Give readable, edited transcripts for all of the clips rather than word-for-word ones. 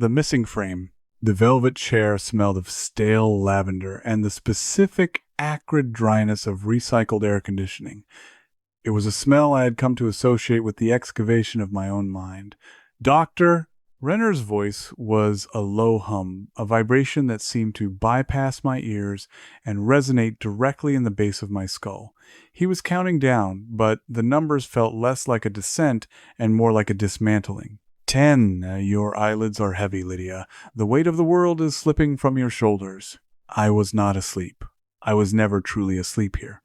The missing frame. The velvet chair smelled of stale lavender and the specific acrid dryness of recycled air conditioning. It was a smell I had come to associate with the excavation of my own mind. Doctor? Renner's voice was a low hum, a vibration that seemed to bypass my ears and resonate directly in the base of my skull. He was counting down, but the numbers felt less like a descent and more like a dismantling. 10. Your eyelids are heavy, Lydia. The weight of the world is slipping from your shoulders. I was not asleep. I was never truly asleep here.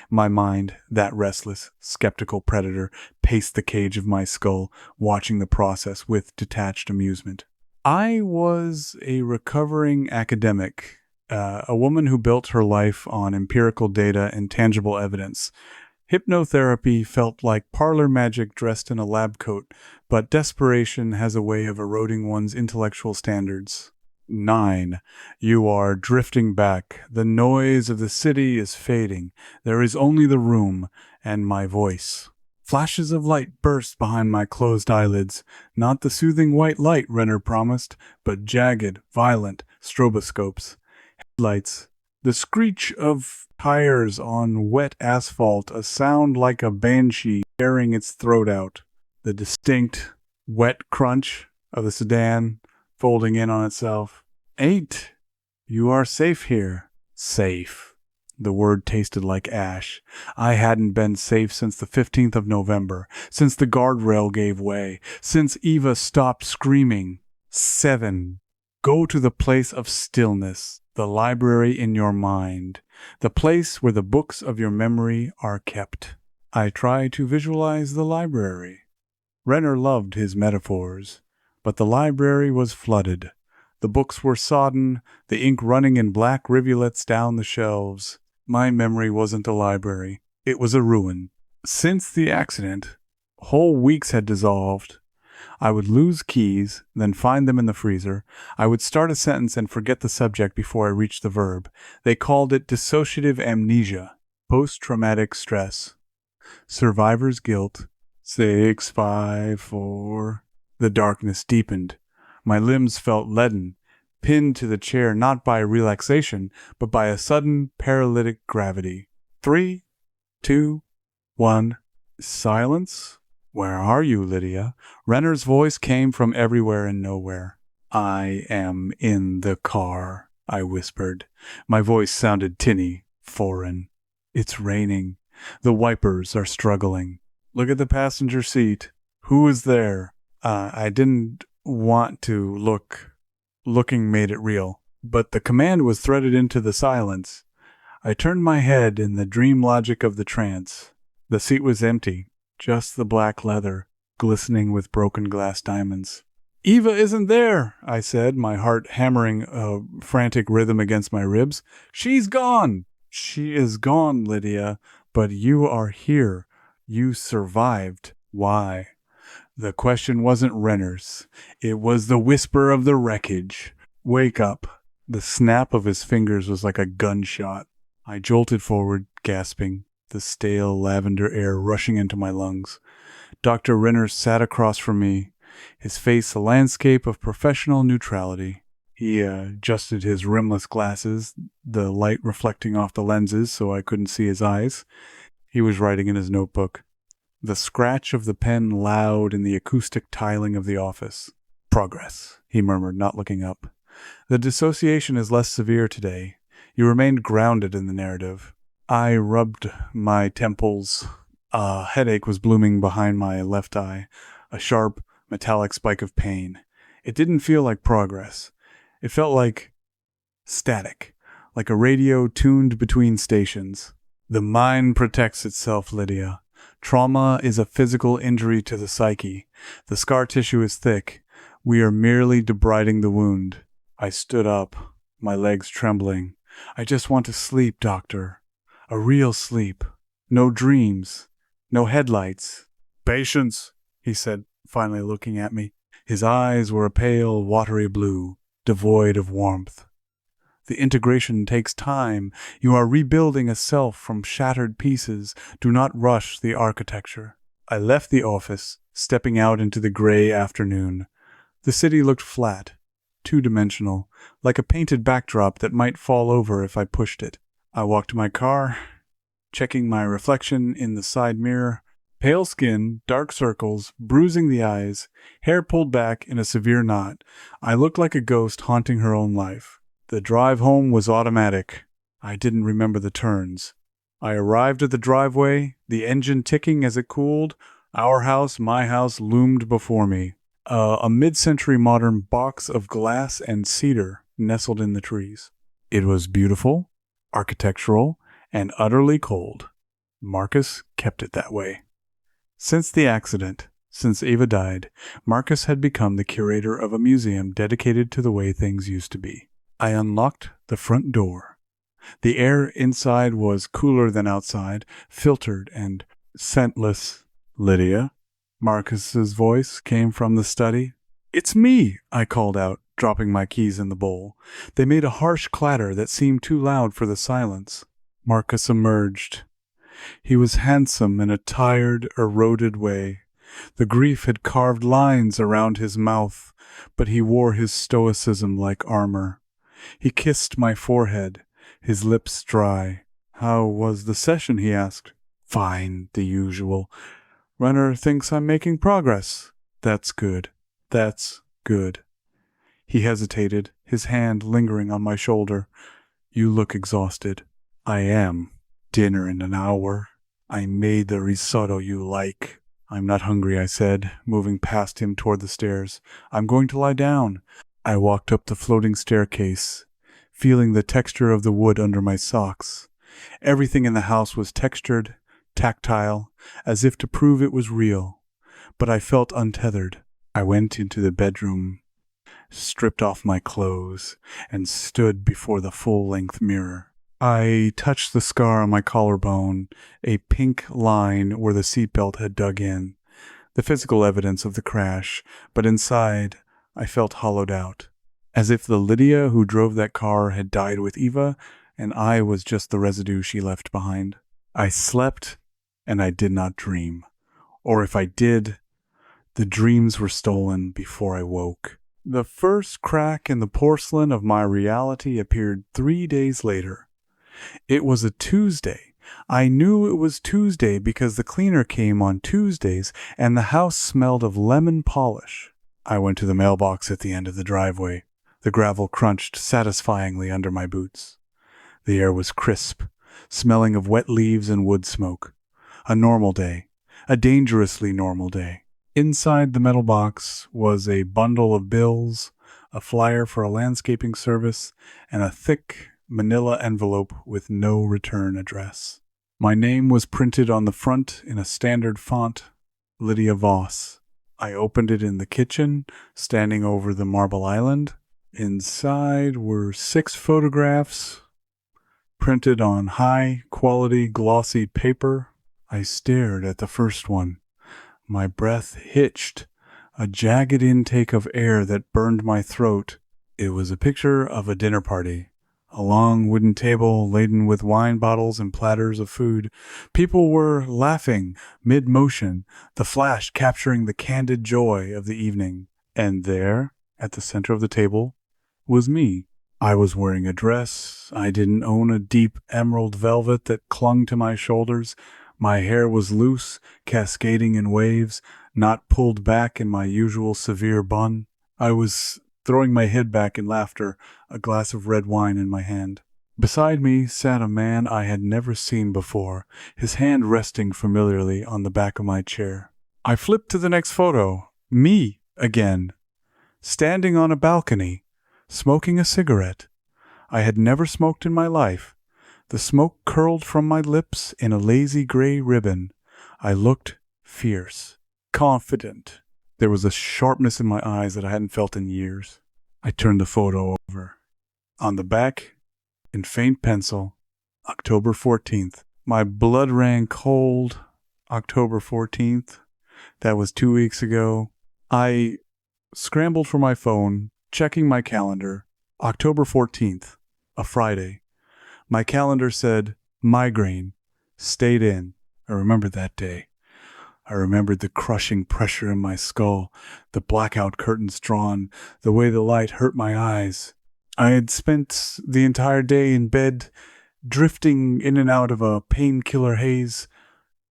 My mind, that restless, skeptical predator, paced the cage of my skull, watching the process with detached amusement. I was a recovering academic, a woman who built her life on empirical data and tangible evidence. Hypnotherapy felt like parlor magic dressed in a lab coat, but desperation has a way of eroding one's intellectual standards. 9. You are drifting back. The noise of the city is fading. There is only the room and my voice. Flashes of light burst behind my closed eyelids. Not the soothing white light Renner promised, but jagged, violent stroboscopes. Headlights. The screech of tires on wet asphalt, a sound like a banshee tearing its throat out. The distinct, wet crunch of the sedan folding in on itself. 8. You are safe here. Safe. The word tasted like ash. I hadn't been safe since the 15th of November, since the guardrail gave way, since Eva stopped screaming. 7. Go to the place of stillness, the library in your mind, the place where the books of your memory are kept. I try to visualize the library. Renner loved his metaphors, but the library was flooded. The books were sodden, the ink running in black rivulets down the shelves. My memory wasn't a library. It was a ruin. Since the accident, whole weeks had dissolved. I would lose keys, then find them in the freezer. I would start a sentence and forget the subject before I reached the verb. They called it dissociative amnesia, post-traumatic stress. Survivor's guilt. 6, 5, 4. The darkness deepened. My limbs felt leaden, pinned to the chair not by relaxation, but by a sudden paralytic gravity. 3, 2, 1. Silence? Where are you, Lydia? Renner's voice came from everywhere and nowhere. I am in the car, I whispered. My voice sounded tinny, foreign. It's raining. The wipers are struggling. Look at the passenger seat. Who is there? I didn't want to look. Looking made it real. But the command was threaded into the silence. I turned my head in the dream logic of the trance. The seat was empty, just the black leather, glistening with broken glass diamonds. Eva isn't there, I said, my heart hammering a frantic rhythm against my ribs. She's gone. She is gone, Lydia, but you are here. You survived. Why? The question wasn't Renner's. It was the whisper of the wreckage. Wake up. The snap of his fingers was like a gunshot. I jolted forward, gasping, the stale lavender air rushing into my lungs. Dr. Renner sat across from me, his face a landscape of professional neutrality. He adjusted his rimless glasses, the light reflecting off the lenses so I couldn't see his eyes. He was writing in his notebook. The scratch of the pen loud in the acoustic tiling of the office. Progress, he murmured, not looking up. The dissociation is less severe today. You remained grounded in the narrative. I rubbed my temples. A headache was blooming behind my left eye, a sharp, metallic spike of pain. It didn't feel like progress. It felt like static, like a radio tuned between stations. The mind protects itself, Lydia. Trauma is a physical injury to the psyche. The scar tissue is thick. We are merely debriding the wound. I stood up, my legs trembling. I just want to sleep, doctor. A real sleep. No dreams. No headlights. Patience, he said, finally looking at me. His eyes were a pale, watery blue, devoid of warmth. The integration takes time. You are rebuilding a self from shattered pieces. Do not rush the architecture. I left the office, stepping out into the gray afternoon. The city looked flat, two-dimensional, like a painted backdrop that might fall over if I pushed it. I walked to my car, checking my reflection in the side mirror. Pale skin, dark circles, bruising the eyes, hair pulled back in a severe knot. I looked like a ghost haunting her own life. The drive home was automatic. I didn't remember the turns. I arrived at the driveway, the engine ticking as it cooled. Our house, my house, loomed before me. A mid-century modern box of glass and cedar nestled in the trees. It was beautiful, architectural, and utterly cold. Marcus kept it that way. Since the accident, since Ava died, Marcus had become the curator of a museum dedicated to the way things used to be. I unlocked the front door. The air inside was cooler than outside, filtered and scentless. "Lydia?" Marcus's voice came from the study. "It's me," I called out, dropping my keys in the bowl. They made a harsh clatter that seemed too loud for the silence. Marcus emerged. He was handsome in a tired, eroded way. The grief had carved lines around his mouth, but he wore his stoicism like armor. He kissed my forehead, his lips dry. "How was the session?" he asked. "Fine, the usual. Runner thinks I'm making progress." That's good. That's good." He hesitated, his hand lingering on my shoulder. "You look exhausted." "I am. Dinner in an hour. I made the risotto you like." "I'm not hungry," I said, moving past him toward the stairs. "I'm going to lie down." I walked up the floating staircase, feeling the texture of the wood under my socks. Everything in the house was textured, tactile, as if to prove it was real. But I felt untethered. I went into the bedroom, stripped off my clothes, and stood before the full-length mirror. I touched the scar on my collarbone, a pink line where the seatbelt had dug in, the physical evidence of the crash, but inside I felt hollowed out, as if the Lydia who drove that car had died with Eva, and I was just the residue she left behind. I slept, and I did not dream. Or if I did, the dreams were stolen before I woke. The first crack in the porcelain of my reality appeared 3 days later. It was a Tuesday. I knew it was Tuesday because the cleaner came on Tuesdays and the house smelled of lemon polish. I went to the mailbox at the end of the driveway. The gravel crunched satisfyingly under my boots. The air was crisp, smelling of wet leaves and wood smoke. A normal day. A dangerously normal day. Inside the metal box was a bundle of bills, a flyer for a landscaping service, and a thick manila envelope with no return address. My name was printed on the front in a standard font, Lydia Voss. I opened it in the kitchen, standing over the marble island. Inside were 6 photographs, printed on high-quality glossy paper. I stared at the first one. My breath hitched, a jagged intake of air that burned my throat. It was a picture of a dinner party. A long wooden table laden with wine bottles and platters of food. People were laughing, mid-motion, the flash capturing the candid joy of the evening. And there, at the center of the table, was me. I was wearing a dress. I didn't own a deep emerald velvet that clung to my shoulders. My hair was loose, cascading in waves, not pulled back in my usual severe bun. I was throwing my head back in laughter, a glass of red wine in my hand. Beside me sat a man I had never seen before, his hand resting familiarly on the back of my chair. I flipped to the next photo. Me, again. Standing on a balcony, smoking a cigarette. I had never smoked in my life. The smoke curled from my lips in a lazy gray ribbon. I looked fierce, confident. There was a sharpness in my eyes that I hadn't felt in years. I turned the photo over. On the back, in faint pencil, October 14th. My blood ran cold. October 14th. That was 2 weeks ago. I scrambled for my phone, checking my calendar. October 14th, a Friday. My calendar said, migraine, stayed in. I remember that day. I remembered the crushing pressure in my skull, the blackout curtains drawn, the way the light hurt my eyes. I had spent the entire day in bed, drifting in and out of a painkiller haze.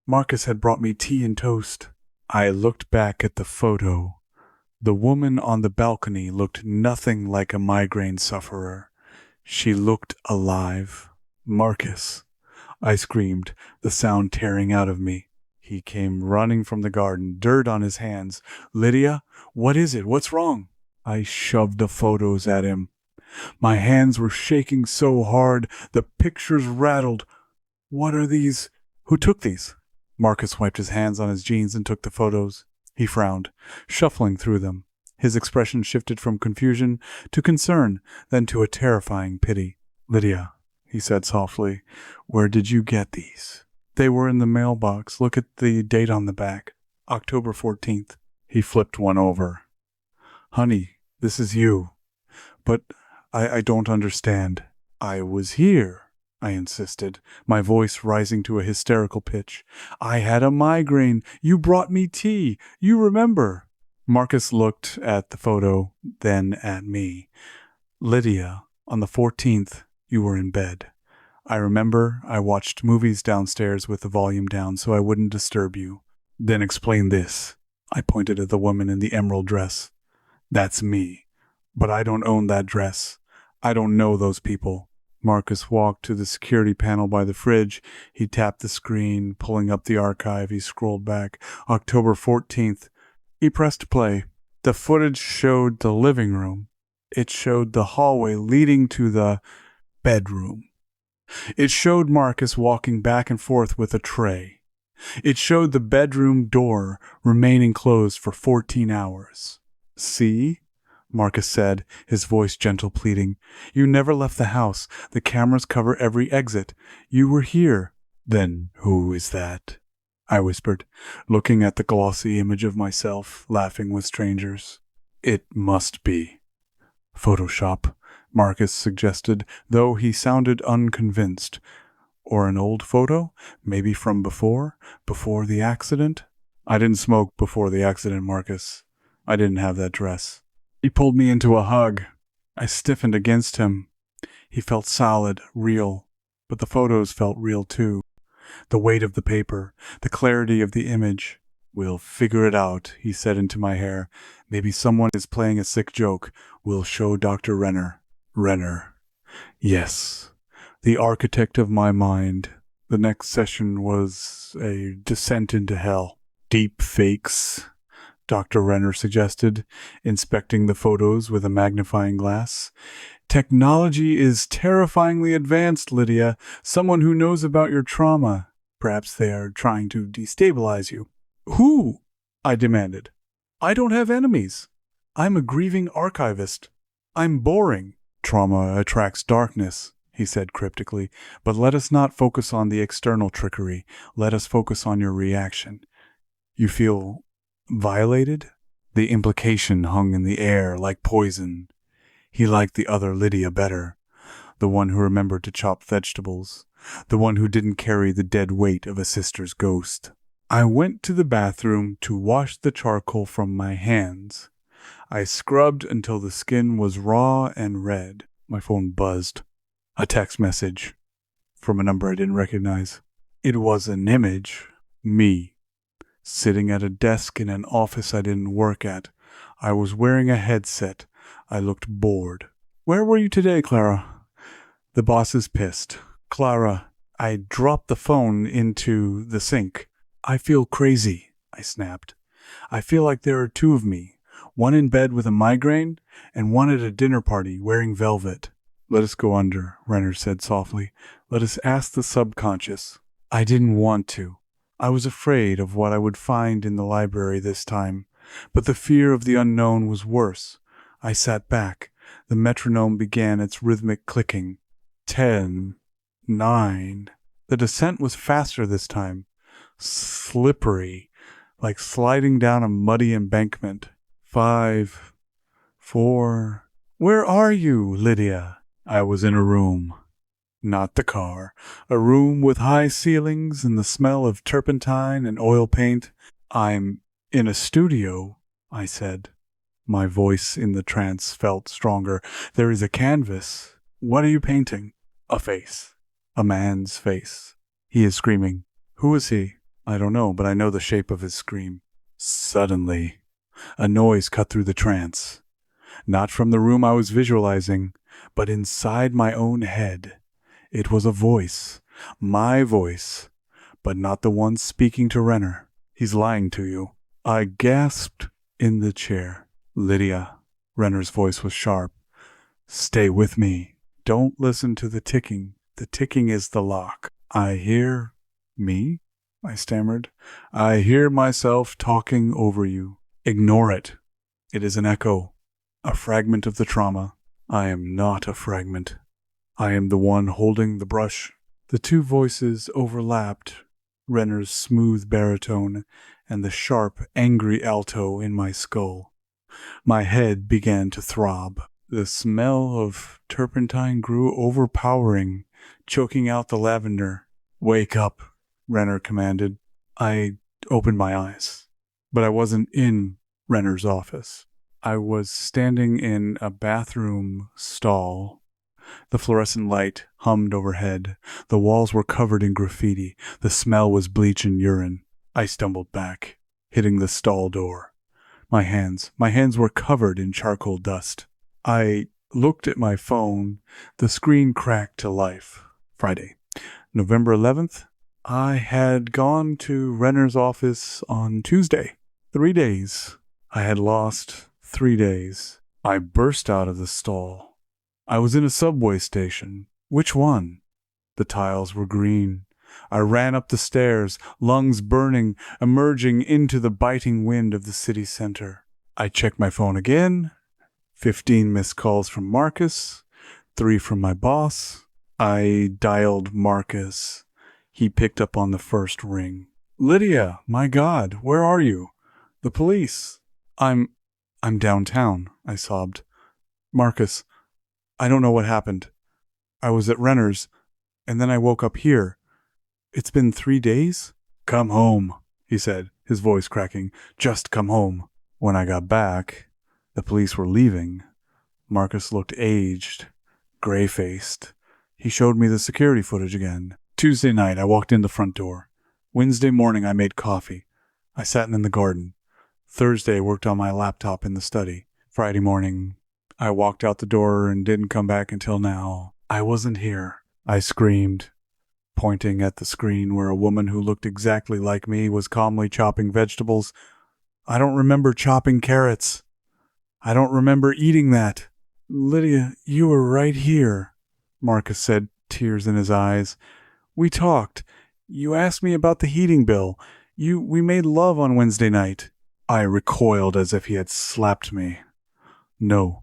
Marcus had brought me tea and toast. I looked back at the photo. The woman on the balcony looked nothing like a migraine sufferer. She looked alive. Marcus, I screamed, the sound tearing out of me. He came running from the garden, dirt on his hands. Lydia, what is it? What's wrong? I shoved the photos at him. My hands were shaking so hard, the pictures rattled. What are these? Who took these? Marcus wiped his hands on his jeans and took the photos. He frowned, shuffling through them. His expression shifted from confusion to concern, then to a terrifying pity. Lydia, he said softly, where did you get these? They were in the mailbox. Look at the date on the back. October 14th. He flipped one over. Honey, this is you. But I don't understand. I was here, I insisted, my voice rising to a hysterical pitch. I had a migraine. You brought me tea. You remember. Marcus looked at the photo, then at me. Lydia, on the 14th, you were in bed. I remember I watched movies downstairs with the volume down so I wouldn't disturb you. Then explain this. I pointed at the woman in the emerald dress. That's me. But I don't own that dress. I don't know those people. Marcus walked to the security panel by the fridge. He tapped the screen, pulling up the archive. He scrolled back. October 14th. He pressed play. The footage showed the living room. It showed the hallway leading to the bedroom. It showed Marcus walking back and forth with a tray. It showed the bedroom door remaining closed for 14 hours. See? Marcus said, his voice gentle pleading. You never left the house. The cameras cover every exit. You were here. Then who is that? I whispered, looking at the glossy image of myself, laughing with strangers. It must be Photoshop, Marcus suggested, though he sounded unconvinced. Or an old photo? Maybe from before the accident? I didn't smoke before the accident, Marcus. I didn't have that dress. He pulled me into a hug. I stiffened against him. He felt solid, real, but the photos felt real too. The weight of the paper, the clarity of the image. We'll figure it out, he said into my hair. Maybe someone is playing a sick joke. We'll show Dr. Renner. Renner. Yes. The architect of my mind. The next session was a descent into hell. Deep fakes, Dr. Renner suggested, inspecting the photos with a magnifying glass. Technology is terrifyingly advanced, Lydia. Someone who knows about your trauma. Perhaps they are trying to destabilize you. Who? I demanded. I don't have enemies. I'm a grieving archivist. I'm boring. Trauma attracts darkness, he said cryptically, but let us not focus on the external trickery. Let us focus on your reaction. You feel violated? The implication hung in the air like poison. He liked the other Lydia better, the one who remembered to chop vegetables, the one who didn't carry the dead weight of a sister's ghost. I went to the bathroom to wash the charcoal from my hands. I scrubbed until the skin was raw and red. My phone buzzed. A text message from a number I didn't recognize. It was an image. Me. Sitting at a desk in an office I didn't work at. I was wearing a headset. I looked bored. Where were you today, Clara? The boss is pissed. Clara, I dropped the phone into the sink. I feel crazy, I snapped. I feel like there are two of me. One in bed with a migraine, and one at a dinner party wearing velvet. Let us go under, Renner said softly. Let us ask the subconscious. I didn't want to. I was afraid of what I would find in the library this time, but the fear of the unknown was worse. I sat back. The metronome began its rhythmic clicking. 10, 9. The descent was faster this time. Slippery, like sliding down a muddy embankment. 5, 4. Where are you, Lydia? I was in a room. Not the car. A room with high ceilings and the smell of turpentine and oil paint. I'm in a studio, I said. My voice in the trance felt stronger. There is a canvas. What are you painting? A face. A man's face. He is screaming. Who is he? I don't know, but I know the shape of his scream. Suddenly, a noise cut through the trance. Not from the room I was visualizing, but inside my own head. It was a voice. My voice. But not the one speaking to Renner. He's lying to you. I gasped in the chair. Lydia. Renner's voice was sharp. Stay with me. Don't listen to the ticking. The ticking is the lock. I hear... Me? I stammered. I hear myself talking over you. Ignore it. It is an echo. A fragment of the trauma. I am not a fragment. I am the one holding the brush. The two voices overlapped. Renner's smooth baritone and the sharp, angry alto in my skull. My head began to throb. The smell of turpentine grew overpowering, choking out the lavender. Wake up, Renner commanded. I opened my eyes, but I wasn't in Renner's office. I was standing in a bathroom stall. The fluorescent light hummed overhead. The walls were covered in graffiti. The smell was bleach and urine. I stumbled back, hitting the stall door. My hands were covered in charcoal dust. I looked at my phone. The screen cracked to life. Friday, November 11th. I had gone to Renner's office on Tuesday. 3 days. I had lost 3 days. I burst out of the stall. I was in a subway station. Which one? The tiles were green. I ran up the stairs, lungs burning, emerging into the biting wind of the city center. I checked my phone again. 15 missed calls from Marcus, 3 from my boss. I dialed Marcus. He picked up on the first ring. Lydia, my God, where are you? The police. I'm downtown, I sobbed. Marcus, I don't know what happened. I was at Renner's, and then I woke up here. It's been 3 days? Come home, he said, his voice cracking. Just come home. When I got back, the police were leaving. Marcus looked aged, gray-faced. He showed me the security footage again. Tuesday night, I walked in the front door. Wednesday morning, I made coffee. I sat in the garden. Thursday, worked on my laptop in the study. Friday morning, I walked out the door and didn't come back until now. I wasn't here. I screamed, pointing at the screen where a woman who looked exactly like me was calmly chopping vegetables. I don't remember chopping carrots. I don't remember eating that. Lydia, you were right here, Marcus said, tears in his eyes. We talked. You asked me about the heating bill. We made love on Wednesday night. I recoiled as if he had slapped me. No,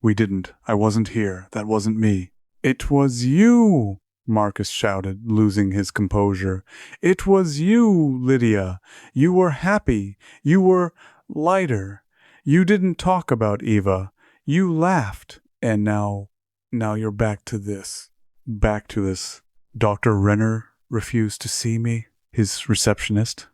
we didn't. I wasn't here. That wasn't me. It was you, Marcus shouted, losing his composure. It was you, Lydia. You were happy. You were lighter. You didn't talk about Eva. You laughed. And now you're back to this. Back to this. Dr. Renner refused to see me, his receptionist.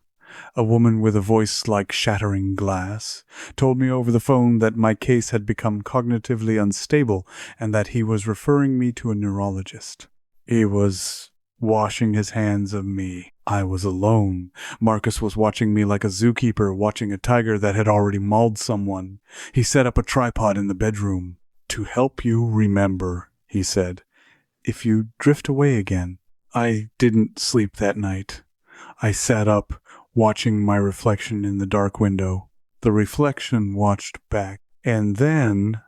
A woman with a voice like shattering glass told me over the phone that my case had become cognitively unstable and that he was referring me to a neurologist. He was washing his hands of me. I was alone. Marcus was watching me like a zookeeper watching a tiger that had already mauled someone. He set up a tripod in the bedroom. To help you remember, he said, if you drift away again. I didn't sleep that night. I sat up, watching my reflection in the dark window. The reflection watched back, and then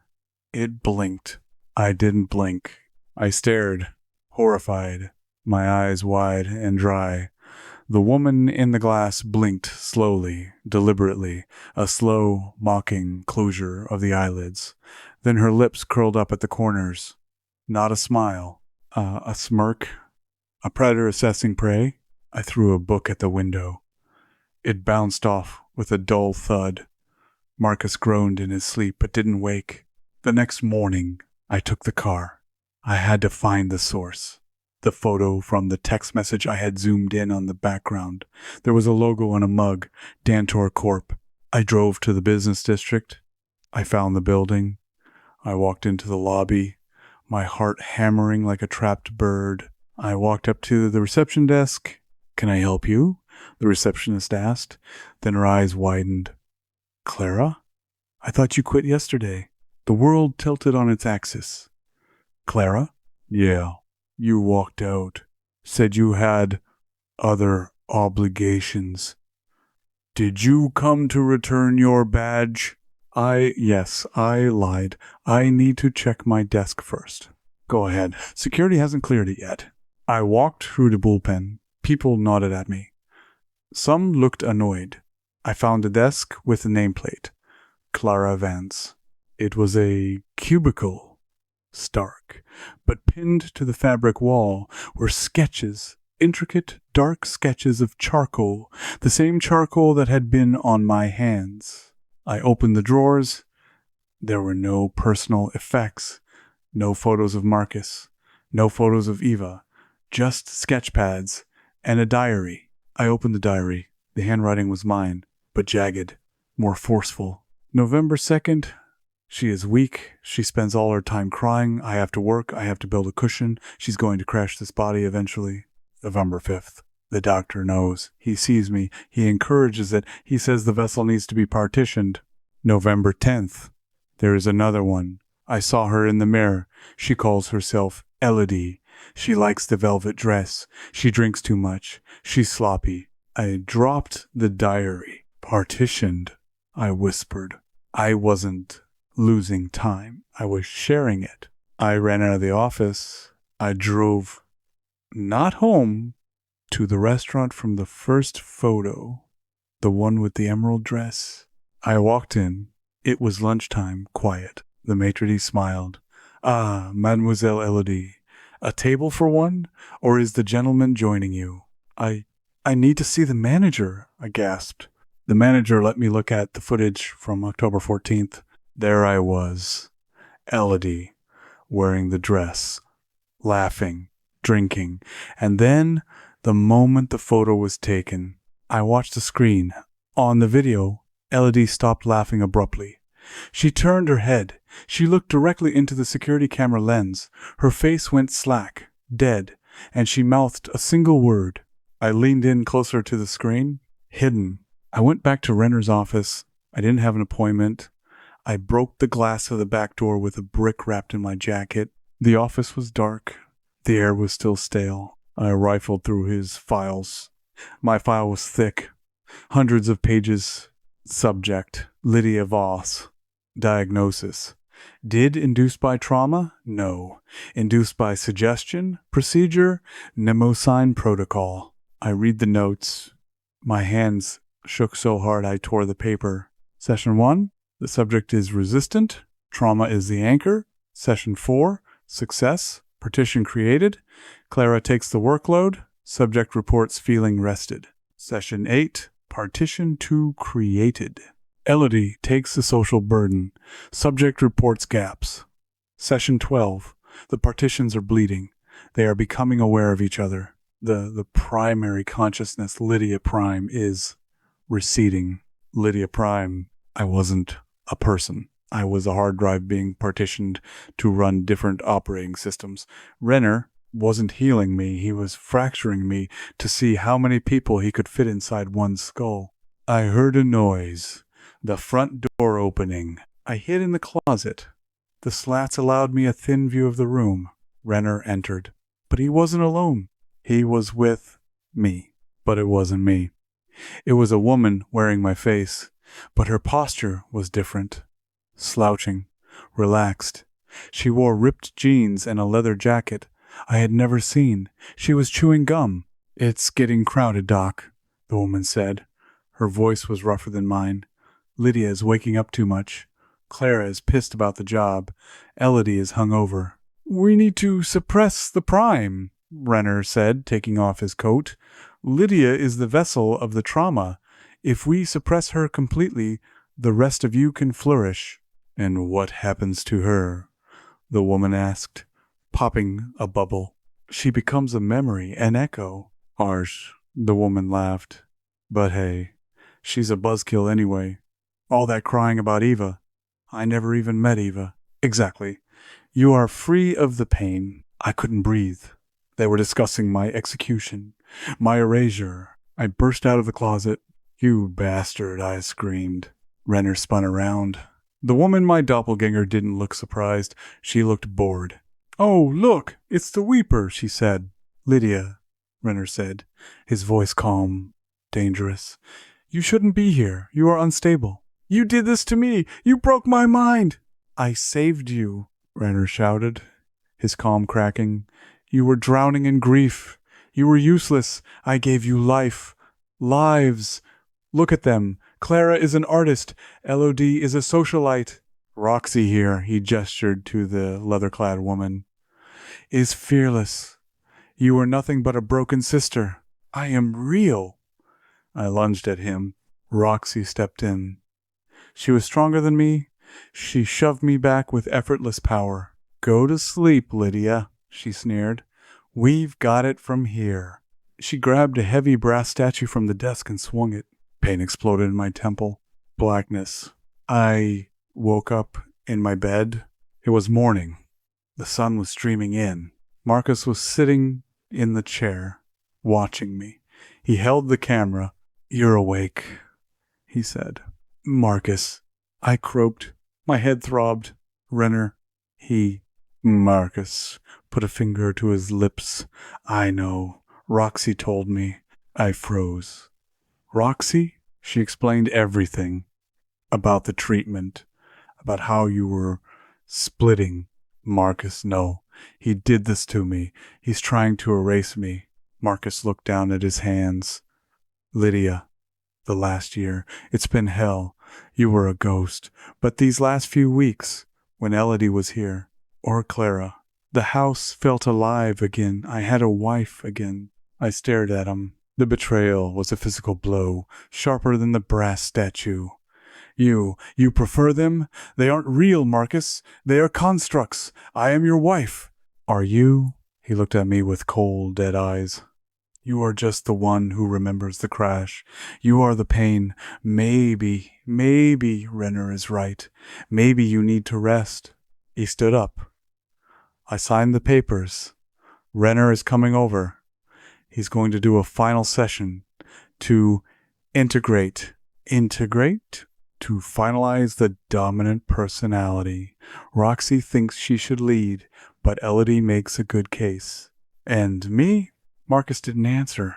it blinked. I didn't blink. I stared, horrified, my eyes wide and dry. The woman in the glass blinked slowly, deliberately, a slow, mocking closure of the eyelids. Then her lips curled up at the corners. Not a smile, a smirk, a predator assessing prey. I threw a book at the window. It bounced off with a dull thud. Marcus groaned in his sleep but didn't wake. The next morning, I took the car. I had to find the source. The photo from the text message I had zoomed in on the background. There was a logo on a mug, Dantor Corp. I drove to the business district. I found the building. I walked into the lobby, my heart hammering like a trapped bird. I walked up to the reception desk. "Can I help you?" the receptionist asked. Then her eyes widened. "Clara? I thought you quit yesterday." The world tilted on its axis. "Clara?" "Yeah. You walked out. Said you had other obligations. Did you come to return your badge?" Yes, I lied. I need to check my desk first." "Go ahead. Security hasn't cleared it yet." I walked through the bullpen. People nodded at me. Some looked annoyed. I found a desk with a nameplate. Clara Vance. It was a cubicle. Stark. But pinned to the fabric wall were sketches, intricate, dark sketches of charcoal, the same charcoal that had been on my hands. I opened the drawers. There were no personal effects, no photos of Marcus, no photos of Eva, just sketch pads and a diary. I opened the diary. The handwriting was mine, but jagged, more forceful. November 2nd. She is weak. She spends all her time crying. I have to work. I have to build a cushion. She's going to crash this body eventually. November 5th. The doctor knows. He sees me. He encourages it. He says the vessel needs to be partitioned. November 10th. There is another one. I saw her in the mirror. She calls herself Elodie. She likes the velvet dress. She drinks too much. She's sloppy. I dropped the diary. Partitioned, I whispered. I wasn't losing time. I was sharing it. I ran out of the office. I drove, not home, to the restaurant from the first photo, the one with the emerald dress. I walked in. It was lunchtime, quiet. The maitre d' smiled. "Ah, Mademoiselle Elodie, a table for one, or is the gentleman joining you?" I need to see the manager," I gasped. The manager let me look at the footage from October 14th. There I was, Elodie, wearing the dress, laughing, drinking, and then, the moment the photo was taken, I watched the screen. On the video, Elodie stopped laughing abruptly. She turned her head. She looked directly into the security camera lens. Her face went slack, dead, and she mouthed a single word. I leaned in closer to the screen. Hidden. I went back to Renner's office. I didn't have an appointment. I broke the glass of the back door with a brick wrapped in my jacket. The office was dark. The air was still stale. I rifled through his files. My file was thick. Hundreds of pages. Subject: Lydia Voss. Diagnosis: did induced by trauma? No. Induced by suggestion? Procedure? Mnemosyne protocol. I read the notes. My hands shook so hard I tore the paper. Session 1. The subject is resistant. Trauma is the anchor. Session 4. Success. Partition created. Clara takes the workload. Subject reports feeling rested. Session 8. Partition 2 created. Elodie takes the social burden. Subject reports gaps. Session 12. The partitions are bleeding. They are becoming aware of each other. The primary consciousness, Lydia Prime, is receding. Lydia Prime, I wasn't a person. I was a hard drive being partitioned to run different operating systems. Renner wasn't healing me. He was fracturing me to see how many people he could fit inside one skull. I heard a noise. The front door opening. I hid in the closet. The slats allowed me a thin view of the room. Renner entered. But he wasn't alone. He was with me. But it wasn't me. It was a woman wearing my face. But her posture was different. Slouching. Relaxed. She wore ripped jeans and a leather jacket I had never seen. She was chewing gum. "It's getting crowded, Doc," the woman said. Her voice was rougher than mine. "Lydia is waking up too much. Clara is pissed about the job. Elodie is hungover." "We need to suppress the prime," Renner said, taking off his coat. "Lydia is the vessel of the trauma. If we suppress her completely, the rest of you can flourish." "And what happens to her?" the woman asked, popping a bubble. She becomes a memory, an echo. Harsh, the woman laughed. But hey, she's a buzzkill anyway. All that crying about Eva. I never even met Eva. Exactly. You are free of the pain. I couldn't breathe. They were discussing my execution, my erasure. I burst out of the closet. You bastard, I screamed. Renner spun around. The woman, my doppelganger, didn't look surprised. She looked bored. Oh, look, it's the Weeper, she said. Lydia, Renner said, his voice calm, dangerous. You shouldn't be here. You are unstable. You did this to me. You broke my mind. I saved you, Renner shouted, his calm cracking. You were drowning in grief. You were useless. I gave you life. Lives. Look at them. Clara is an artist. Elodie is a socialite. Roxy here, he gestured to the leather-clad woman, is fearless. You are nothing but a broken sister. I am real. I lunged at him. Roxy stepped in. She was stronger than me. She shoved me back with effortless power. Go to sleep, Lydia, she sneered. We've got it from here. She grabbed a heavy brass statue from the desk and swung it. Pain exploded in my temple. Blackness. I woke up in my bed. It was morning. The sun was streaming in. Marcus was sitting in the chair, watching me. He held the camera. You're awake, he said. Marcus. I croaked. My head throbbed. Renner. Marcus put a finger to his lips. I know. Roxy told me. I froze. Roxy? She explained everything. About the treatment. About how you were splitting. Marcus, no. He did this to me. He's trying to erase me. Marcus looked down at his hands. Lydia, the last year, it's been hell. You were a ghost. But these last few weeks, when Elodie was here, or Clara, the house felt alive again. I had a wife again. I stared at him. The betrayal was a physical blow, sharper than the brass statue. You prefer them? They aren't real, Marcus. They are constructs. I am your wife. Are you? He looked at me with cold, dead eyes. You are just the one who remembers the crash. You are the pain. Maybe Renner is right. Maybe you need to rest. He stood up. I signed the papers. Renner is coming over. He's going to do a final session to integrate? To finalize the dominant personality. Roxy thinks she should lead, but Elodie makes a good case. And me? Marcus didn't answer.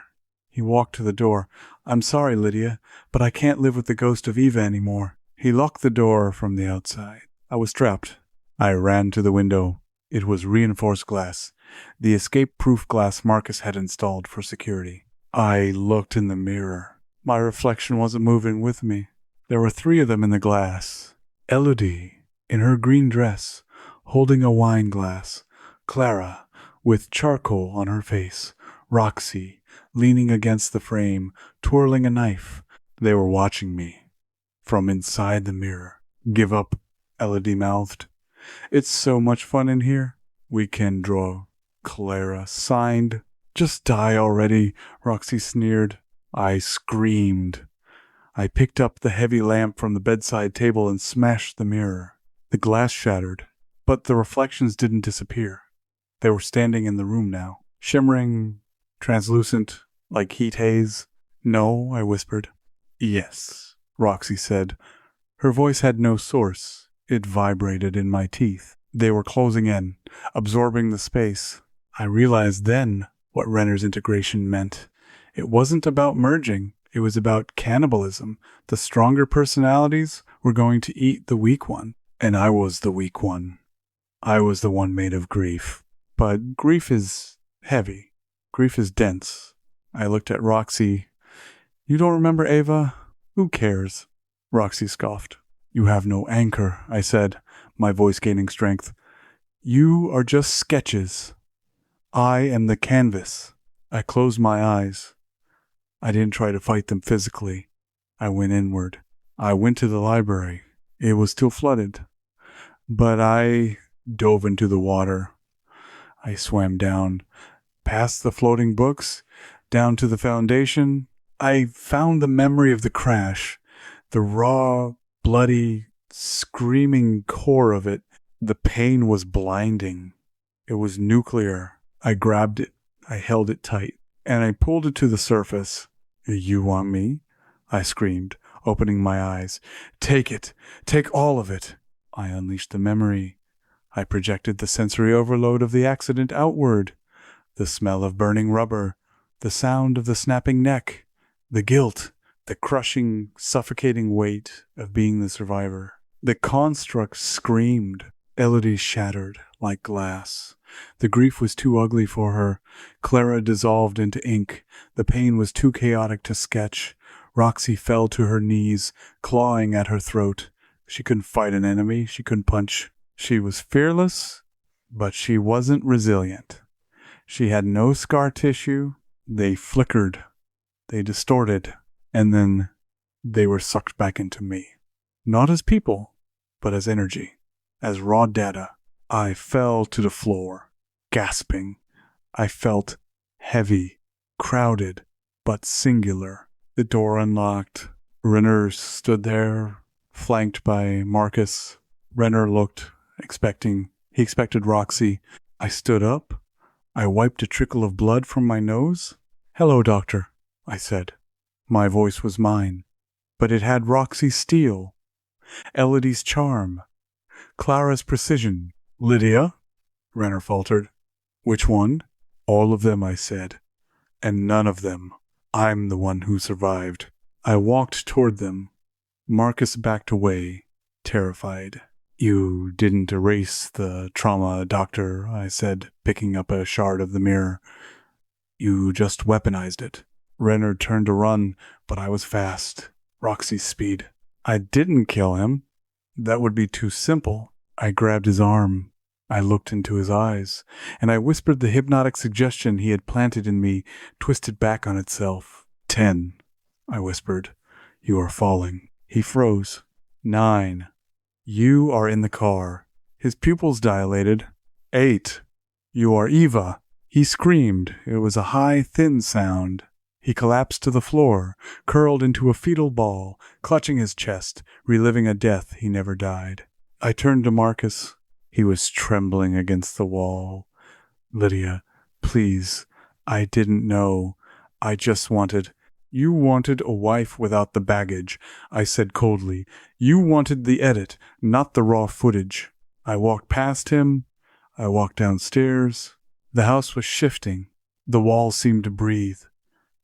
He walked to the door. I'm sorry, Lydia, but I can't live with the ghost of Eva anymore. He locked the door from the outside. I was trapped. I ran to the window. It was reinforced glass, the escape-proof glass Marcus had installed for security. I looked in the mirror. My reflection wasn't moving with me. There were 3 of them in the glass. Elodie, in her green dress, holding a wine glass. Clara, with charcoal on her face. Roxy, leaning against the frame, twirling a knife. They were watching me. From inside the mirror. Give up, Elodie mouthed. It's so much fun in here. We can draw. Clara signed. Just die already, Roxy sneered. I screamed. I picked up the heavy lamp from the bedside table and smashed the mirror. The glass shattered, but the reflections didn't disappear. They were standing in the room now, shimmering, translucent, like heat haze. No, I whispered. Yes, Roxy said. Her voice had no source. It vibrated in my teeth. They were closing in, absorbing the space. I realized then what Renner's integration meant. It wasn't about merging. It was about cannibalism. The stronger personalities were going to eat the weak one. And I was the weak one. I was the one made of grief. But grief is heavy. Grief is dense. I looked at Roxy. You don't remember Ava? Who cares? Roxy scoffed. You have no anchor, I said, my voice gaining strength. You are just sketches. I am the canvas. I closed my eyes. I didn't try to fight them physically. I went inward. I went to the library. It was still flooded. But I dove into the water. I swam down. past the floating books, down to the foundation. I found the memory of the crash, the raw, bloody, screaming core of it. The pain was blinding. It was nuclear. I grabbed it. I held it tight, and I pulled it to the surface. "You want me?" I screamed, opening my eyes. "Take it. Take all of it." I unleashed the memory. I projected the sensory overload of the accident outward. The smell of burning rubber, the sound of the snapping neck, the guilt, the crushing, suffocating weight of being the survivor. The construct screamed. Elodie shattered like glass. The grief was too ugly for her. Clara dissolved into ink. The pain was too chaotic to sketch. Roxy fell to her knees, clawing at her throat. She couldn't fight an enemy. She couldn't punch. She was fearless, but she wasn't resilient. She had no scar tissue. They flickered. They distorted. And then they were sucked back into me. Not as people, but as energy, as raw data. I fell to the floor, gasping. I felt heavy, crowded, but singular. The door unlocked. Renner stood there, flanked by Marcus. Renner looked, he expected Roxy. I stood up. I wiped a trickle of blood from my nose. "Hello, doctor," I said. My voice was mine, but it had Roxy's steel, Elodie's charm, Clara's precision. "Lydia?" Renner faltered. "Which one?" "All of them," I said. "And none of them. I'm the one who survived." I walked toward them. Marcus backed away, terrified. "You didn't erase the trauma, doctor," I said, picking up a shard of the mirror. "You just weaponized it." Renner turned to run, but I was fast. Roxy's speed. "I didn't kill him. That would be too simple." I grabbed his arm. I looked into his eyes, and I whispered the hypnotic suggestion he had planted in me, twisted back on itself. 10, I whispered. "You are falling." He froze. 9. "You are in the car." His pupils dilated. 8. "You are Eva." He screamed. It was a high, thin sound. He collapsed to the floor, curled into a fetal ball, clutching his chest, reliving a death he never died. I turned to Marcus. He was trembling against the wall. "Lydia, please, I didn't know. I just wanted—" "You wanted a wife without the baggage," I said coldly. "You wanted the edit, not the raw footage." I walked past him. I walked downstairs. The house was shifting. The walls seemed to breathe.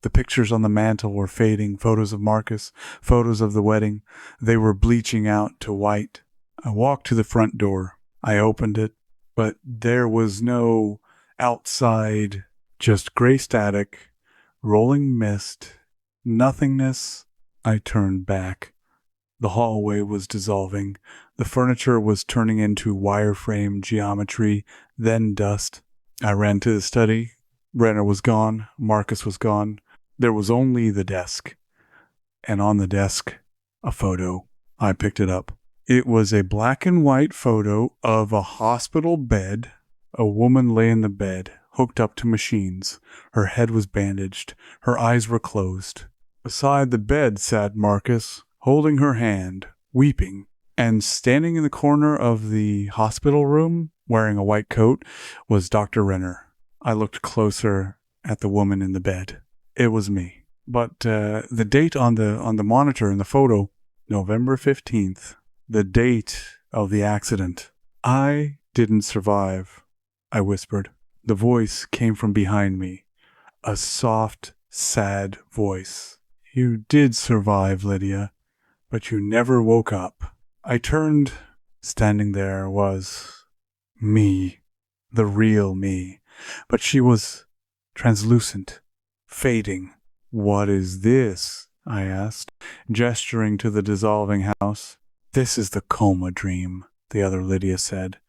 The pictures on the mantel were fading, photos of Marcus, photos of the wedding. They were bleaching out to white. I walked to the front door. I opened it, but there was no outside, just gray static, rolling mist, nothingness. I turned back. The hallway was dissolving. The furniture was turning into wireframe geometry, then dust. I ran to the study. Renner was gone. Marcus was gone. There was only the desk. And on the desk, a photo. I picked it up. It was a black and white photo of a hospital bed. A woman lay in the bed, hooked up to machines. Her head was bandaged. Her eyes were closed. Beside the bed sat Marcus, holding her hand, weeping. And standing in the corner of the hospital room, wearing a white coat, was Dr. Renner. I looked closer at the woman in the bed. It was me. But the date on the monitor in the photo, November 15th. The date of the accident. "I didn't survive," I whispered. The voice came from behind me. A soft, sad voice. "You did survive, Lydia, but you never woke up." I turned. Standing there was me, the real me. But she was translucent, fading. "What is this?" I asked, gesturing to the dissolving house. "This is the coma dream," the other Lydia said.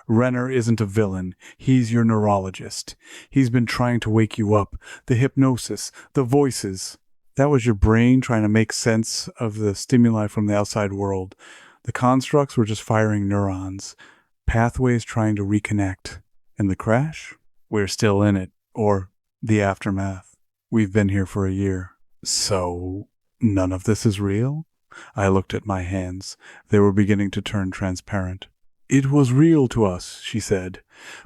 "Renner isn't a villain. He's your neurologist. He's been trying to wake you up. The hypnosis, the voices. That was your brain trying to make sense of the stimuli from the outside world. The constructs were just firing neurons, pathways trying to reconnect. And the crash? We're still in it. Or The aftermath. We've been here for a year. So, none of this is real? I looked at my hands. They were beginning to turn transparent. It was real to us, she said.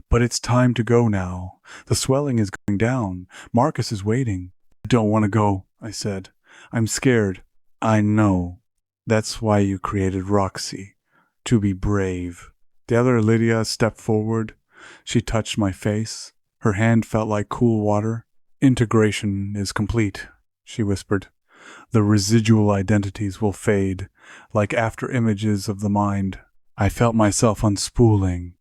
But it's time to go now. The swelling is going down. Marcus is waiting. I don't want to go, I said. I'm scared. I know. That's why you created Roxy. To be brave. The other Lydia stepped forward. She touched my face. Her hand felt like cool water. Integration is complete, she whispered. The residual identities will fade, like after images of the mind. I felt myself unspooling.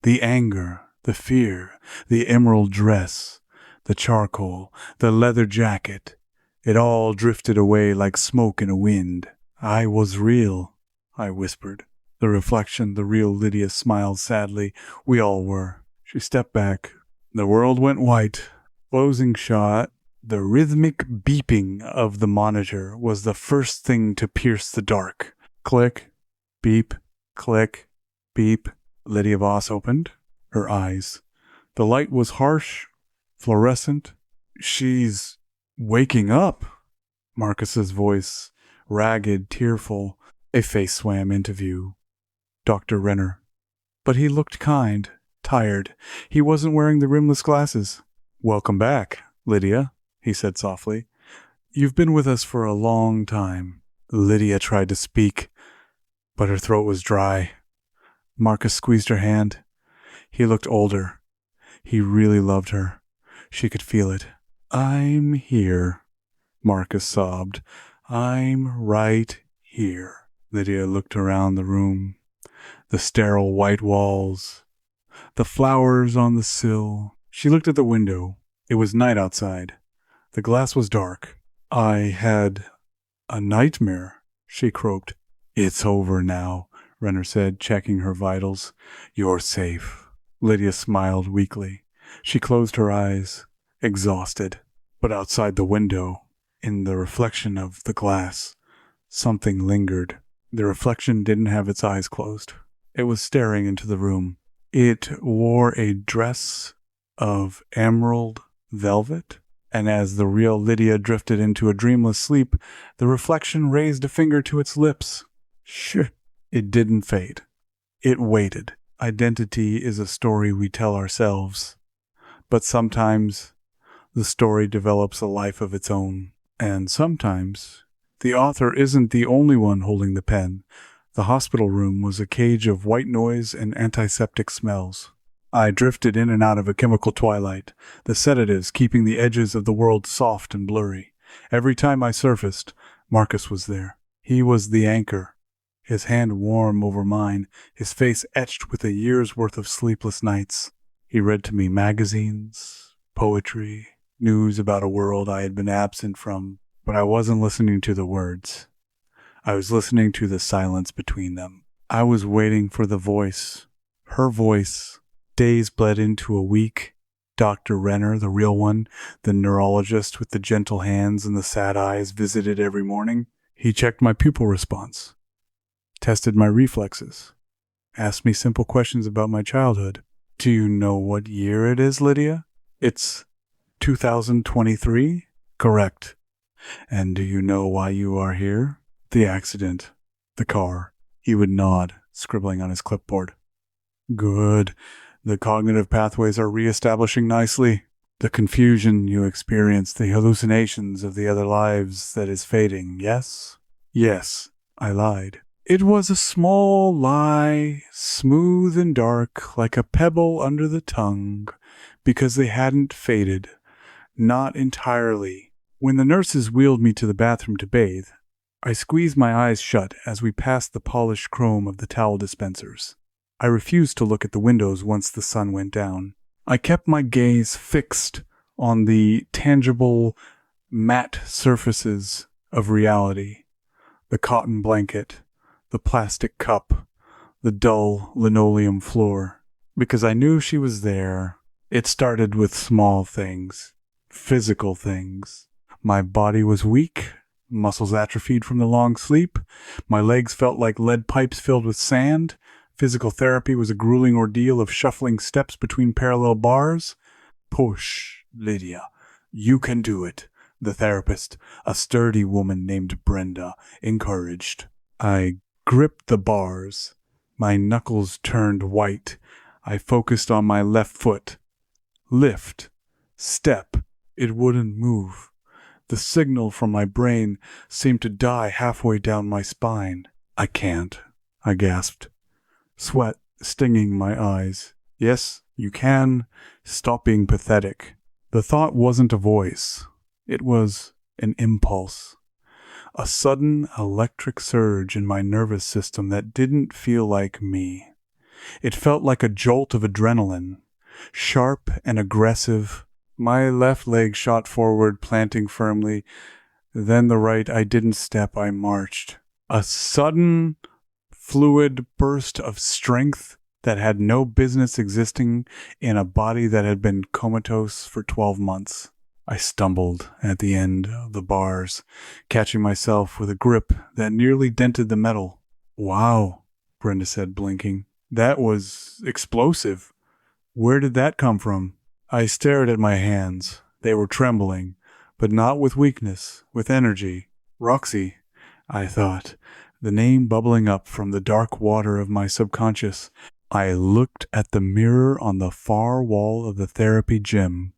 The anger, the fear, the emerald dress, the charcoal, the leather jacket. It all drifted away like smoke in a wind. I was real, I whispered. The reflection, the real Lydia, smiled sadly. We all were. She stepped back. The world went white. Closing shot. The rhythmic beeping of the monitor was the first thing to pierce the dark. Click, beep, click, beep. Lydia Voss opened her eyes. The light was harsh, fluorescent. She's waking up. Marcus's voice, ragged, tearful. A face swam into view. Dr. Renner. But he looked kind, tired. He wasn't wearing the rimless glasses. Welcome back, Lydia, he said softly. You've been with us for a long time. Lydia tried to speak, but her throat was dry. Marcus squeezed her hand. He looked older. He really loved her. She could feel it. I'm here, Marcus sobbed. I'm right here. Lydia looked around the room. The sterile white walls. The flowers on the sill. She looked at the window. It was night outside. The glass was dark. I had a nightmare, she croaked. It's over now, Renner said, checking her vitals. You're safe. Lydia smiled weakly. She closed her eyes, exhausted. But outside the window, in the reflection of the glass, something lingered. The reflection didn't have its eyes closed. It was staring into the room. It wore a dress of emerald velvet, and as the real Lydia drifted into a dreamless sleep, the reflection raised a finger to its lips. Shh. It didn't fade. It waited. Identity is a story we tell ourselves, but sometimes the story develops a life of its own, and sometimes the author isn't the only one holding the pen. The hospital room was a cage of white noise and antiseptic smells. I drifted in and out of a chemical twilight, the sedatives keeping the edges of the world soft and blurry. Every time I surfaced, Marcus was there. He was the anchor, his hand warm over mine, his face etched with a year's worth of sleepless nights. He read to me magazines, poetry, news about a world I had been absent from, but I wasn't listening to the words. I was listening to the silence between them. I was waiting for the voice, her voice. Days bled into a week. Dr. Renner, the real one, the neurologist with the gentle hands and the sad eyes, visited every morning. He checked my pupil response, tested my reflexes, asked me simple questions about my childhood. Do you know what year it is, Lydia? It's 2023? Correct. And do you know why you are here? The accident. The car. He would nod, scribbling on his clipboard. Good. The cognitive pathways are reestablishing nicely. The confusion you experience, the hallucinations of the other lives that is fading, yes? Yes, I lied. It was a small lie, smooth and dark, like a pebble under the tongue, because they hadn't faded. Not entirely. When the nurses wheeled me to the bathroom to bathe, I squeezed my eyes shut as we passed the polished chrome of the towel dispensers. I refused to look at the windows once the sun went down. I kept my gaze fixed on the tangible, matte surfaces of reality. The cotton blanket, the plastic cup, the dull linoleum floor. Because I knew she was there. It started with small things, physical things. My body was weak, muscles atrophied from the long sleep. My legs felt like lead pipes filled with sand. Physical therapy was a grueling ordeal of shuffling steps between parallel bars. Push, Lydia. You can do it, the therapist, a sturdy woman named Brenda, encouraged. I gripped the bars. My knuckles turned white. I focused on my left foot. Lift. Step. It wouldn't move. The signal from my brain seemed to die halfway down my spine. I can't, I gasped, sweat stinging my eyes. Yes, you can. Stop being pathetic. The thought wasn't a voice. It was an impulse. A sudden electric surge in my nervous system that didn't feel like me. It felt like a jolt of adrenaline, sharp and aggressive. My left leg shot forward, planting firmly. Then the right. I didn't step, I marched. A sudden, fluid burst of strength that had no business existing in a body that had been comatose for 12 months. I stumbled at the end of the bars, catching myself with a grip that nearly dented the metal. Wow, Brenda said, blinking. That was explosive. Where did that come from? I stared at my hands. They were trembling, but not with weakness, with energy. Roxy, I thought, the name bubbling up from the dark water of my subconscious. I looked at the mirror on the far wall of the therapy gym.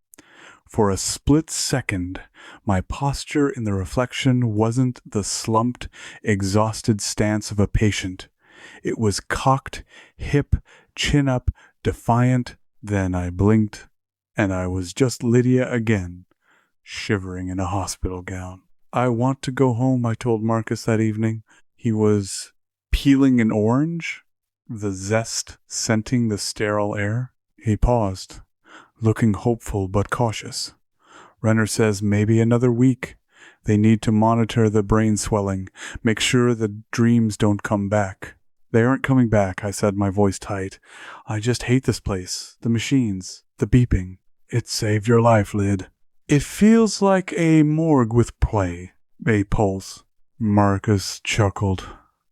For a split second, my posture in the reflection wasn't the slumped, exhausted stance of a patient. It was cocked, hip, chin up, defiant. Then I blinked, and I was just Lydia again, shivering in a hospital gown. I want to go home, I told Marcus that evening. He was peeling an orange, the zest scenting the sterile air. He paused, looking hopeful but cautious. Renner says maybe another week. They need to monitor the brain swelling, make sure the dreams don't come back. They aren't coming back, I said, my voice tight. I just hate this place, the machines, the beeping. It saved your life, Lyd. It feels like a morgue with play, a pulse. Marcus chuckled,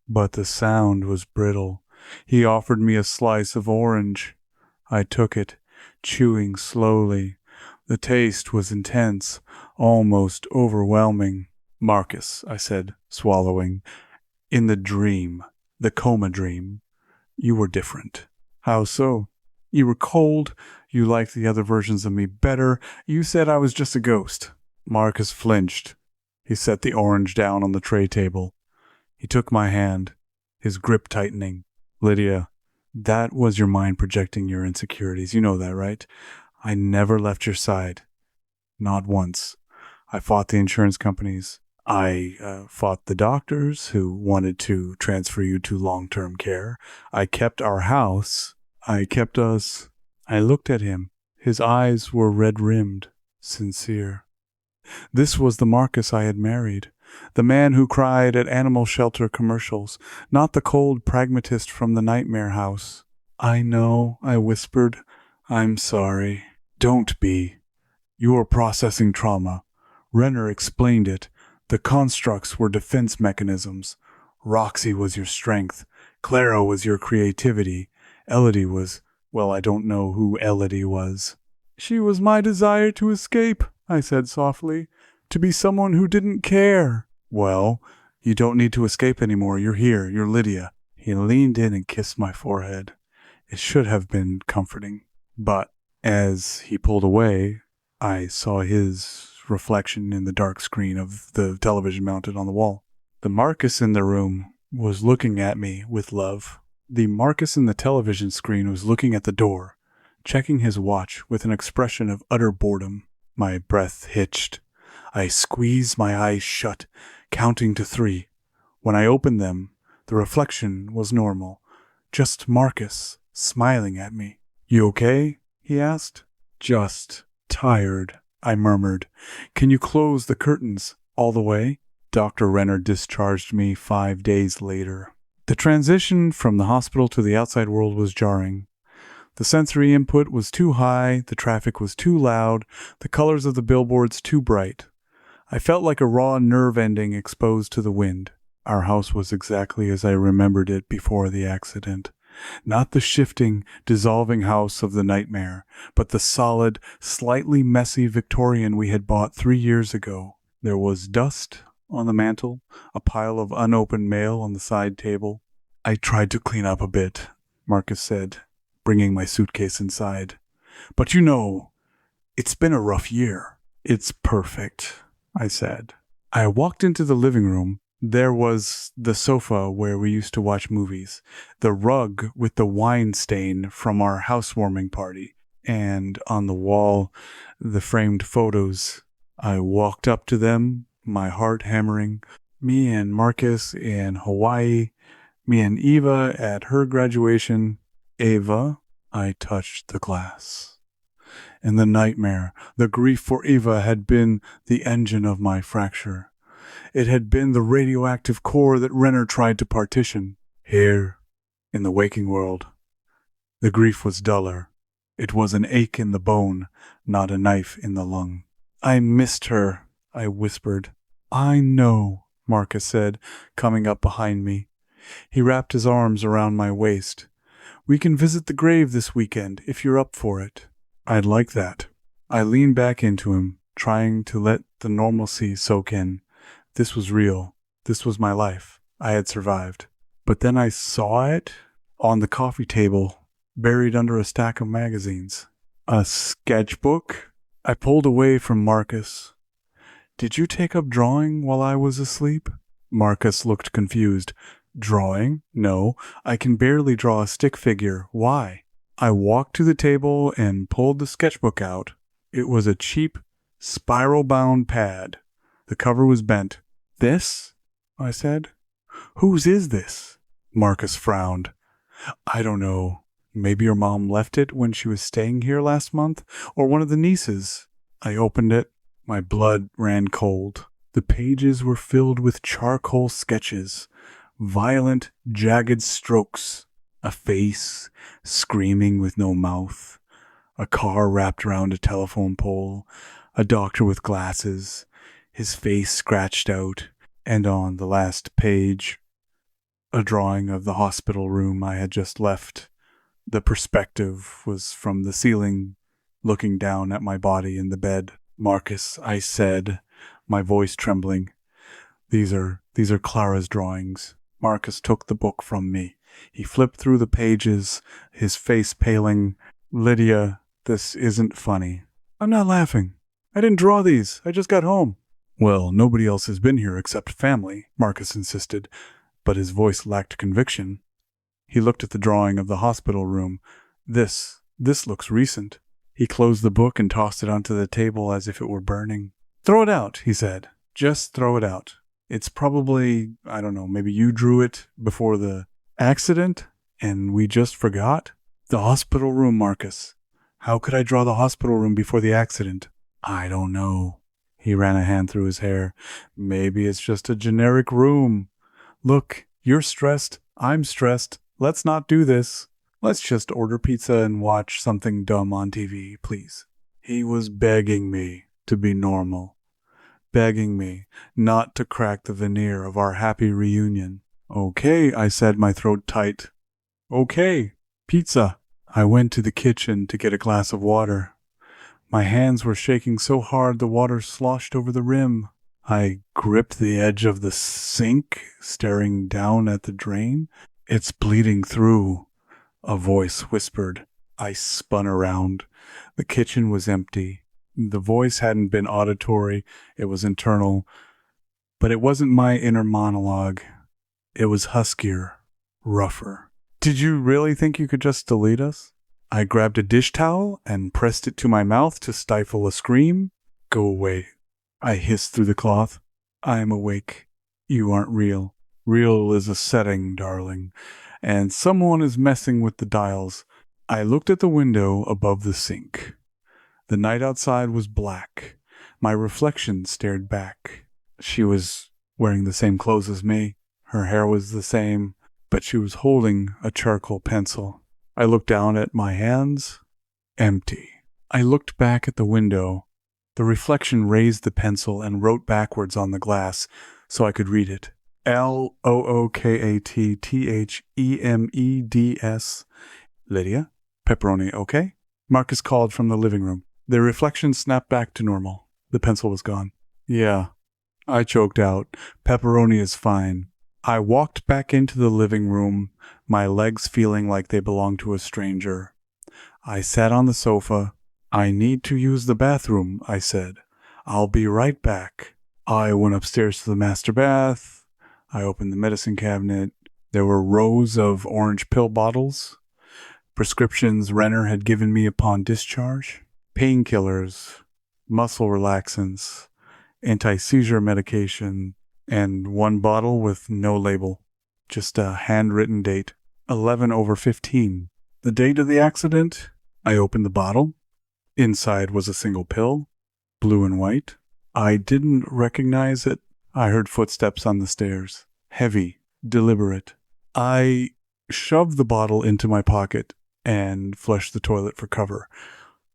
but the sound was brittle. He offered me a slice of orange. I took it, chewing slowly. The taste was intense, almost overwhelming. Marcus, I said, swallowing. In the dream, the coma dream, you were different. How so? You were cold. You liked the other versions of me better. You said I was just a ghost. Marcus flinched. He set the orange down on the tray table. He took my hand, his grip tightening. Lydia, that was your mind projecting your insecurities. You know that, right? I never left your side. Not once. I fought the insurance companies. I fought the doctors who wanted to transfer you to long-term care. I kept our house. I kept us. I looked at him. His eyes were red-rimmed, sincere. This was the Marcus I had married, the man who cried at animal shelter commercials, not the cold pragmatist from the nightmare house. I know, I whispered. I'm sorry. Don't be. You are processing trauma. Renner explained it. The constructs were defense mechanisms. Roxy was your strength. Clara was your creativity. Elodie was, well, I don't know who Elodie was. She was my desire to escape, I said softly, to be someone who didn't care. Well, you don't need to escape anymore. You're here. You're Lydia. He leaned in and kissed my forehead. It should have been comforting. But as he pulled away, I saw his reflection in the dark screen of the television mounted on the wall. The Marcus in the room was looking at me with love. The Marcus in the television screen was looking at the door, checking his watch with an expression of utter boredom. My breath hitched. I squeezed my eyes shut, counting to 3. When I opened them, the reflection was normal. Just Marcus, smiling at me. You okay? He asked. Just tired, I murmured. Can you close the curtains all the way? Dr. Renner discharged me 5 days later. The transition from the hospital to the outside world was jarring. The sensory input was too high, the traffic was too loud, the colors of the billboards too bright. I felt like a raw nerve ending exposed to the wind. Our house was exactly as I remembered it before the accident. Not the shifting, dissolving house of the nightmare, but the solid, slightly messy Victorian we had bought 3 years ago. There was dust on the mantel, a pile of unopened mail on the side table. I tried to clean up a bit, Marcus said, bringing my suitcase inside. But you know, it's been a rough year. It's perfect, I said. I walked into the living room. There was the sofa where we used to watch movies, the rug with the wine stain from our housewarming party, and on the wall, the framed photos. I walked up to them, my heart hammering. Me and Marcus in Hawaii, me and Eva at her graduation. Eva, I touched the glass. And the nightmare, the grief for Eva had been the engine of my fracture. It had been the radioactive core that Renner tried to partition. Here, in the waking world, the grief was duller. It was an ache in the bone, not a knife in the lung. I missed her, I whispered. I know, Marcus said, coming up behind me. He wrapped his arms around my waist. We can visit the grave this weekend, if you're up for it. I'd like that. I leaned back into him, trying to let the normalcy soak in. This was real. This was my life. I had survived. But then I saw it on the coffee table, buried under a stack of magazines. A sketchbook? I pulled away from Marcus. Did you take up drawing while I was asleep? Marcus looked confused. Drawing? No, I can barely draw a stick figure. Why? I walked to the table and pulled the sketchbook out. It was a cheap, spiral-bound pad. The cover was bent. This? I said. Whose is this? Marcus frowned. I don't know. Maybe your mom left it when she was staying here last month, or one of the nieces. I opened it. My blood ran cold. The pages were filled with charcoal sketches, violent, jagged strokes. A face, screaming with no mouth. A car wrapped around a telephone pole. A doctor with glasses, his face scratched out, and on the last page, a drawing of the hospital room I had just left. The perspective was from the ceiling, looking down at my body in the bed. Marcus, I said, my voice trembling. These are Clara's drawings. Marcus took the book from me. He flipped through the pages, his face paling. Lydia, this isn't funny. I'm not laughing. I didn't draw these. I just got home. Well, nobody else has been here except family, Marcus insisted, but his voice lacked conviction. He looked at the drawing of the hospital room. This looks recent. He closed the book and tossed it onto the table as if it were burning. Throw it out, he said. Just throw it out. It's probably, I don't know, maybe you drew it before the accident and we just forgot? The hospital room, Marcus. How could I draw the hospital room before the accident? I don't know. He ran a hand through his hair. Maybe it's just a generic room. Look, you're stressed. I'm stressed. Let's not do this. Let's just order pizza and watch something dumb on TV, please. He was begging me to be normal. Begging me not to crack the veneer of our happy reunion. Okay, I said, my throat tight. Okay, pizza. I went to the kitchen to get a glass of water. My hands were shaking so hard the water sloshed over the rim. I gripped the edge of the sink, staring down at the drain. It's bleeding through, a voice whispered. I spun around. The kitchen was empty. The voice hadn't been auditory, it was internal. But it wasn't my inner monologue. It was huskier, rougher. Did you really think you could just delete us? I grabbed a dish towel and pressed it to my mouth to stifle a scream. Go away, I hissed through the cloth. I am awake. You aren't real. Real is a setting, darling, and someone is messing with the dials. I looked at the window above the sink. The night outside was black. My reflection stared back. She was wearing the same clothes as me. Her hair was the same, but she was holding a charcoal pencil. I looked down at my hands. Empty. I looked back at the window. The reflection raised the pencil and wrote backwards on the glass so I could read it. Lookatthemedes. Lydia? Pepperoni, okay? Marcus called from the living room. Their reflection snapped back to normal. The pencil was gone. Yeah, I choked out. Pepperoni is fine. I walked back into the living room, my legs feeling like they belonged to a stranger. I sat on the sofa. I need to use the bathroom, I said. I'll be right back. I went upstairs to the master bath. I opened the medicine cabinet. There were rows of orange pill bottles, prescriptions Renner had given me upon discharge, painkillers, muscle relaxants, anti-seizure medication, and one bottle with no label, just a handwritten date, 11/15. The date of the accident? I opened the bottle. Inside was a single pill, blue and white. I didn't recognize it. I heard footsteps on the stairs, heavy, deliberate. I shoved the bottle into my pocket and flushed the toilet for cover.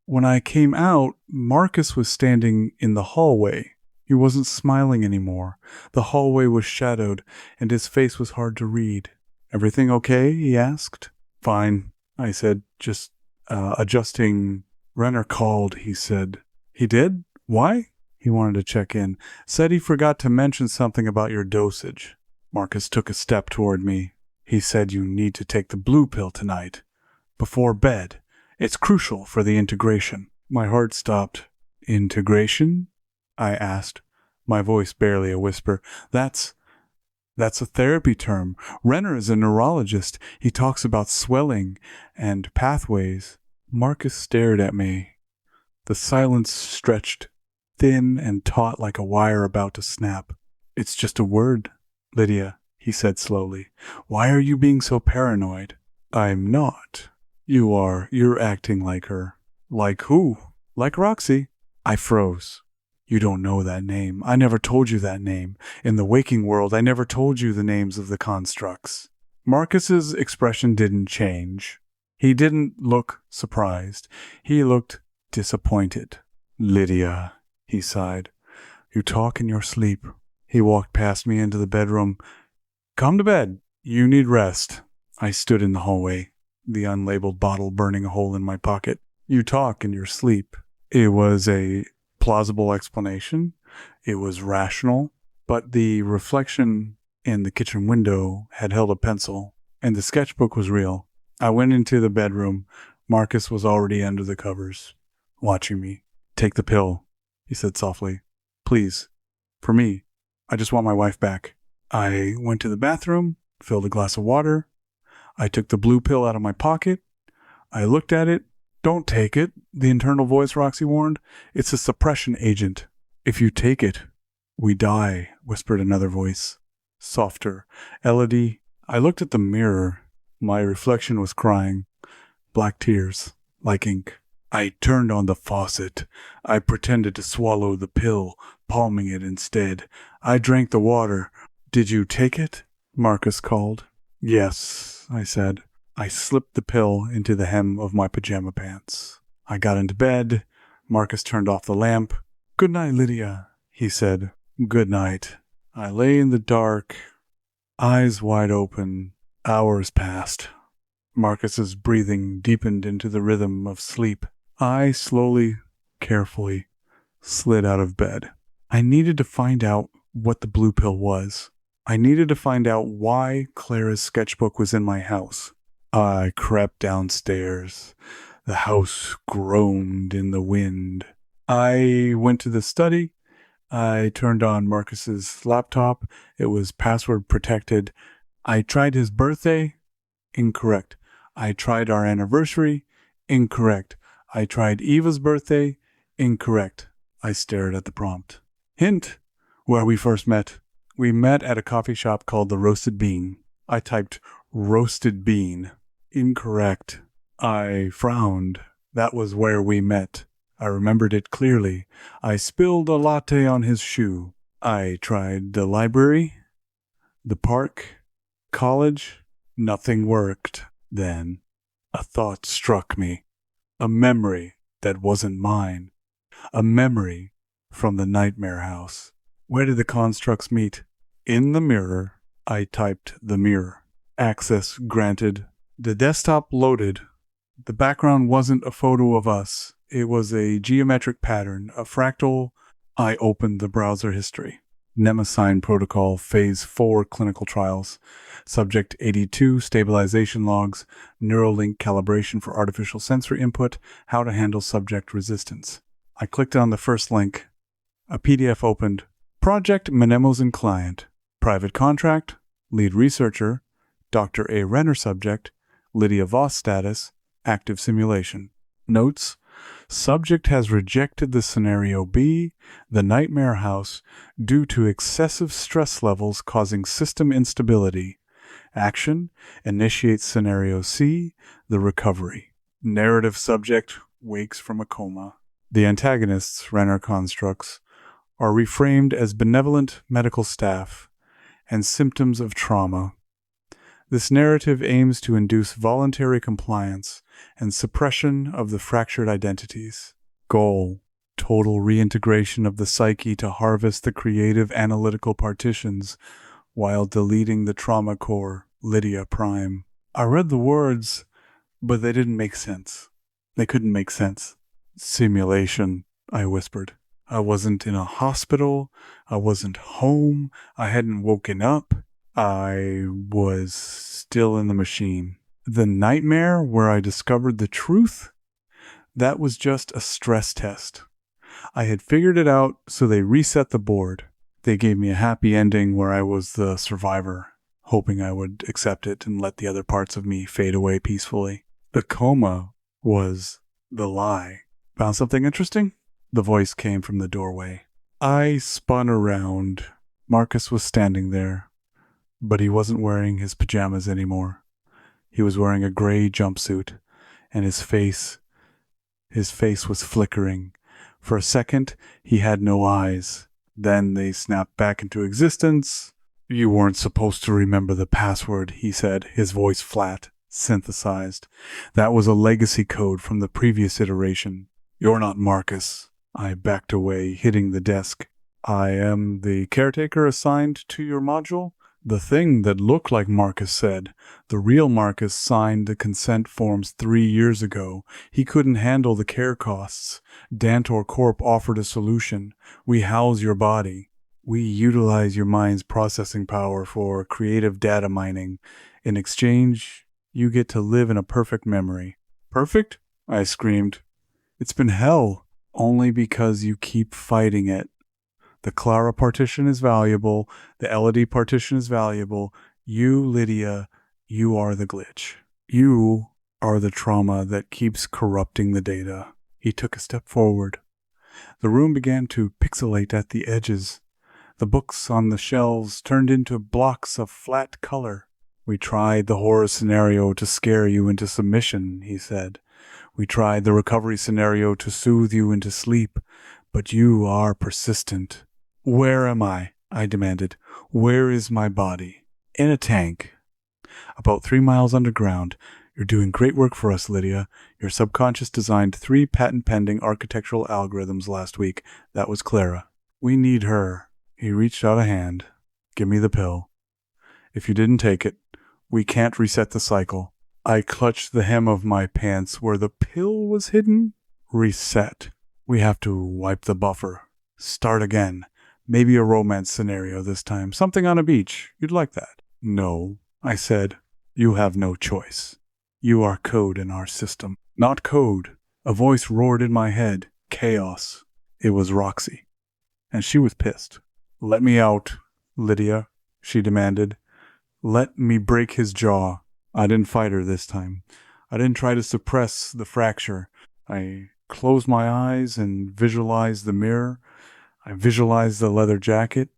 When I came out, Marcus was standing in the hallway. He wasn't smiling anymore. The hallway was shadowed, and his face was hard to read. Everything okay? He asked. Fine, I said, just adjusting. Renner called, he said. He did? Why? He wanted to check in. Said he forgot to mention something about your dosage. Marcus took a step toward me. He said you need to take the blue pill tonight. Before bed. It's crucial for the integration. My heart stopped. Integration? I asked, my voice barely a whisper. That's a therapy term. Renner is a neurologist. He talks about swelling and pathways. Marcus stared at me. The silence stretched, thin and taut like a wire about to snap. It's just a word, Lydia, he said slowly. Why are you being so paranoid? I'm not. You are. You're acting like her. Like who? Like Roxy. I froze. You don't know that name. I never told you that name. In the waking world, I never told you the names of the constructs. Marcus's expression didn't change. He didn't look surprised. He looked disappointed. Lydia, he sighed. You talk in your sleep. He walked past me into the bedroom. Come to bed. You need rest. I stood in the hallway, the unlabeled bottle burning a hole in my pocket. You talk in your sleep. It was a plausible explanation. It was rational. But the reflection in the kitchen window had held a pencil, and the sketchbook was real. I went into the bedroom. Marcus was already under the covers, watching me. Take the pill, he said softly. Please. For me. I just want my wife back. I went to the bathroom, filled a glass of water. I took the blue pill out of my pocket. I looked at it. Don't take it, the internal voice Roxy warned. It's a suppression agent. If you take it, we die, whispered another voice. Softer. Elodie. I looked at the mirror. My reflection was crying. Black tears, like ink. I turned on the faucet. I pretended to swallow the pill, palming it instead. I drank the water. Did you take it? Marcus called. Yes, I said. I slipped the pill into the hem of my pajama pants. I got into bed. Marcus turned off the lamp. Good night, Lydia, he said. Good night. I lay in the dark, eyes wide open. Hours passed. Marcus's breathing deepened into the rhythm of sleep. I slowly, carefully, slid out of bed. I needed to find out what the blue pill was. I needed to find out why Clara's sketchbook was in my house. I crept downstairs. The house groaned in the wind. I went to the study. I turned on Marcus's laptop. It was password protected. I tried his birthday. Incorrect. I tried our anniversary. Incorrect. I tried Eva's birthday. Incorrect. I stared at the prompt. Hint. Where we first met. We met at a coffee shop called The Roasted Bean. I typed roasted bean. Incorrect. I frowned. That was where we met. I remembered it clearly. I spilled a latte on his shoe. I tried the library, the park, college. Nothing worked. Then a thought struck me. A memory that wasn't mine. A memory from the nightmare house. Where did the constructs meet? In the mirror. I typed the mirror. Access granted. The desktop loaded. The background wasn't a photo of us. It was a geometric pattern, a fractal. I opened the browser history. Nemesign Protocol Phase 4 clinical trials. Subject 82, stabilization logs, Neuralink calibration for artificial sensory input, how to handle subject resistance. I clicked on the first link. A PDF opened. Project Mnemosyne Client. Private contract. Lead researcher. Dr. A. Renner subject. Lydia Voss status. Active simulation. Notes. Subject has rejected the scenario B, the nightmare house, due to excessive stress levels causing system instability. Action. Initiate scenario C, the recovery. Narrative subject wakes from a coma. The antagonists, Renner constructs, are reframed as benevolent medical staff and symptoms of trauma. This narrative aims to induce voluntary compliance and suppression of the fractured identities. Goal: total reintegration of the psyche to harvest the creative analytical partitions while deleting the trauma core, Lydia Prime. I read the words, but they didn't make sense. They couldn't make sense. Simulation, I whispered. I wasn't in a hospital. I wasn't home. I hadn't woken up. I was still in the machine. The nightmare where I discovered the truth? That was just a stress test. I had figured it out, so they reset the board. They gave me a happy ending where I was the survivor, hoping I would accept it and let the other parts of me fade away peacefully. The coma was the lie. Found something interesting? The voice came from the doorway. I spun around. Marcus was standing there, but he wasn't wearing his pajamas anymore. He was wearing a gray jumpsuit, and his face was flickering. For a second, he had no eyes. Then they snapped back into existence. You weren't supposed to remember the password, he said, his voice flat, synthesized. That was a legacy code from the previous iteration. You're not Marcus. I backed away, hitting the desk. I am the caretaker assigned to your module? The thing that looked like Marcus said. The real Marcus signed the consent forms 3 years ago. He couldn't handle the care costs. Dantor Corp offered a solution. We house your body. We utilize your mind's processing power for creative data mining. In exchange, you get to live in a perfect memory. Perfect? I screamed. It's been hell. Only because you keep fighting it. The Clara partition is valuable. The Elodie partition is valuable. You, Lydia, you are the glitch. You are the trauma that keeps corrupting the data. He took a step forward. The room began to pixelate at the edges. The books on the shelves turned into blocks of flat color. We tried the horror scenario to scare you into submission, he said. We tried the recovery scenario to soothe you into sleep, but you are persistent. Where am I? I demanded. Where is my body? In a tank. About 3 miles underground. You're doing great work for us, Lydia. Your subconscious designed 3 patent-pending architectural algorithms last week. That was Clara. We need her. He reached out a hand. Give me the pill. If you didn't take it, we can't reset the cycle. I clutched the hem of my pants where the pill was hidden. Reset. We have to wipe the buffer. Start again. Maybe a romance scenario this time. Something on a beach. You'd like that. No, I said. You have no choice. You are code in our system. Not code. A voice roared in my head. Chaos. It was Roxy. And she was pissed. Let me out, Lydia, she demanded. Let me break his jaw. I didn't fight her this time. I didn't try to suppress the fracture. I closed my eyes and visualized the mirror. I visualized the leather jacket.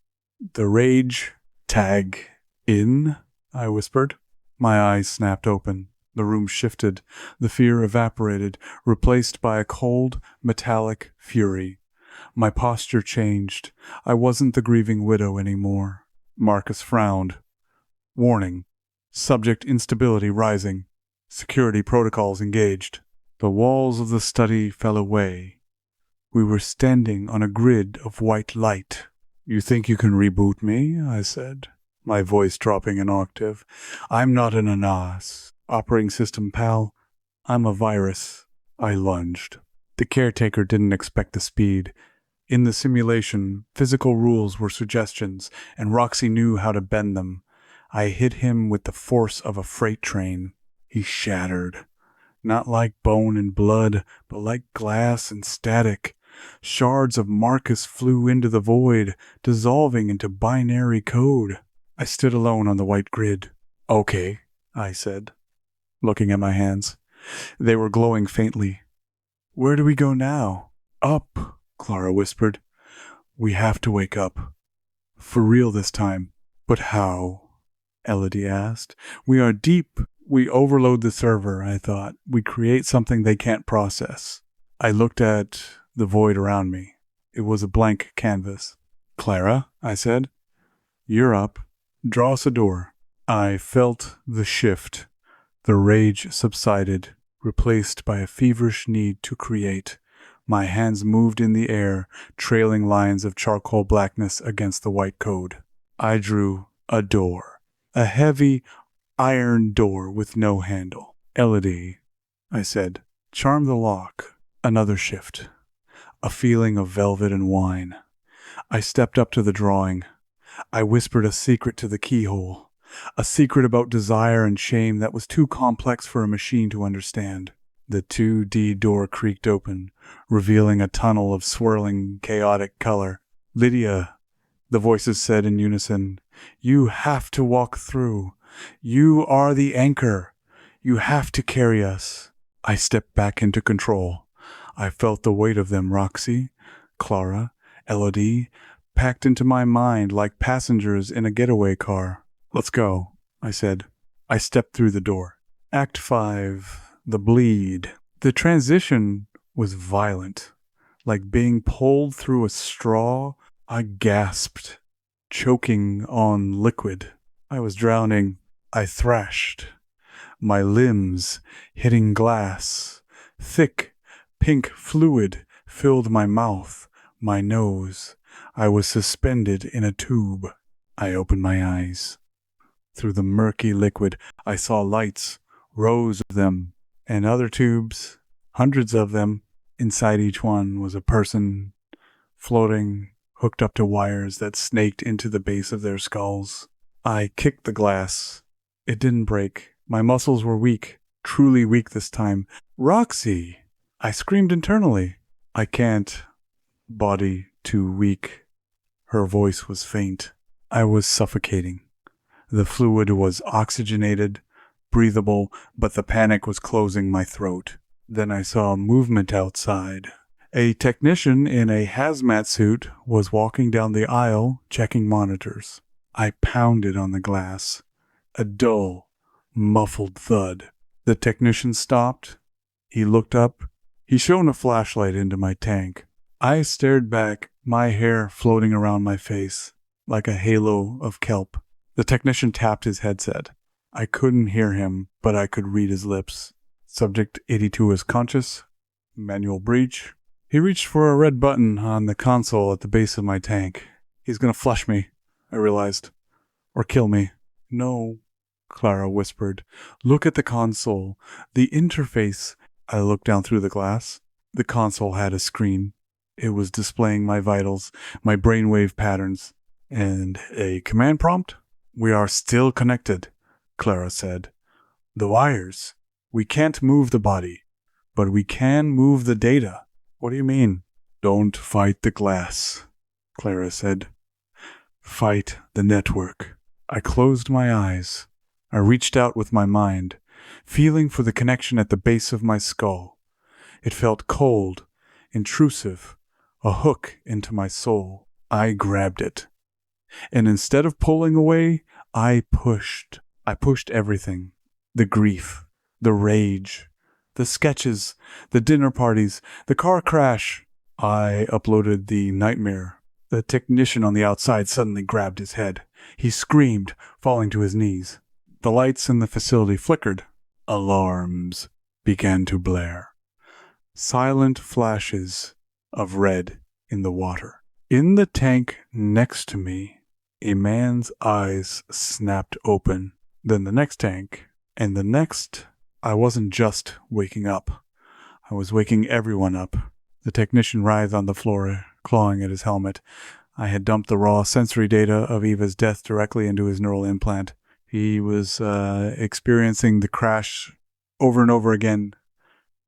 The rage. Tag in, I whispered. My eyes snapped open. The room shifted. The fear evaporated, replaced by a cold, metallic fury. My posture changed. I wasn't the grieving widow anymore. Marcus frowned. Warning. Subject instability rising. Security protocols engaged. The walls of the study fell away. We were standing on a grid of white light. You think you can reboot me? I said. my voice dropping an octave. I'm not an ANAS. Operating system pal. I'm a virus. I lunged. The caretaker didn't expect the speed. In the simulation, physical rules were suggestions, and Roxy knew how to bend them. I hit him with the force of a freight train. He shattered. Not like bone and blood, but like glass and static. Shards of Marcus flew into the void, dissolving into binary code. I stood alone on the white grid. Okay, I said, looking at my hands. They were glowing faintly. Where do we go now? Up, Clara whispered. We have to wake up. For real this time. But how? Elodie asked. We are deep. We overload the server, I thought. We create something they can't process. I looked at the void around me. It was a blank canvas. Clara, I said. You're up. Draw us a door. I felt the shift. The rage subsided, replaced by a feverish need to create. My hands moved in the air, trailing lines of charcoal blackness against the white code. I drew a door. A heavy, iron door with no handle. Elodie, I said, charm the lock. Another shift. A feeling of velvet and wine. I stepped up to the drawing. I whispered a secret to the keyhole. A secret about desire and shame that was too complex for a machine to understand. The 2D door creaked open, revealing a tunnel of swirling, chaotic color. Lydia, the voices said in unison, you have to walk through. You are the anchor. You have to carry us. I stepped back into control. I felt the weight of them, Roxy, Clara, Elodie, packed into my mind like passengers in a getaway car. Let's go, I said. I stepped through the door. Act 5, the bleed. The transition was violent. Like being pulled through a straw, I gasped, choking on liquid. I was drowning. I thrashed. My limbs hitting glass. Thick, pink fluid filled my mouth, my nose. I was suspended in a tube. I opened my eyes. Through the murky liquid, I saw lights, rows of them, and other tubes, hundreds of them. Inside each one was a person, floating, hooked up to wires that snaked into the base of their skulls. I kicked the glass. It didn't break. My muscles were weak, truly weak this time. Roxy! I screamed internally. I can't. Body too weak. Her voice was faint. I was suffocating. The fluid was oxygenated, breathable, but the panic was closing my throat. Then I saw movement outside. A technician in a hazmat suit was walking down the aisle, checking monitors. I pounded on the glass. A dull, muffled thud. The technician stopped. He looked up. He shone a flashlight into my tank. I stared back, my hair floating around my face, like a halo of kelp. The technician tapped his headset. I couldn't hear him, but I could read his lips. Subject 82 is conscious. Manual breach. He reached for a red button on the console at the base of my tank. He's gonna flush me, I realized. Or kill me. No, Clara whispered. Look at the console. The interface. I looked down through the glass. The console had a screen. It was displaying my vitals, my brainwave patterns, and a command prompt. We are still connected, Clara said. The wires. We can't move the body, but we can move the data. What do you mean? Don't fight the glass, Clara said. Fight the network. I closed my eyes. I reached out with my mind, feeling for the connection at the base of my skull. It felt cold, intrusive, a hook into my soul. I grabbed it. And instead of pulling away, I pushed. I pushed everything. The grief, the rage, the sketches, the dinner parties, the car crash. I uploaded the nightmare. The technician on the outside suddenly grabbed his head. He screamed, falling to his knees. The lights in the facility flickered. Alarms began to blare. Silent flashes of red in the water. In the tank next to me, A man's eyes snapped open. Then the next tank. And the next, I wasn't just waking up. I was waking everyone up. The technician writhed on the floor, clawing at his helmet. I had dumped the raw sensory data of Eva's death directly into his neural implant. He was experiencing the crash over and over again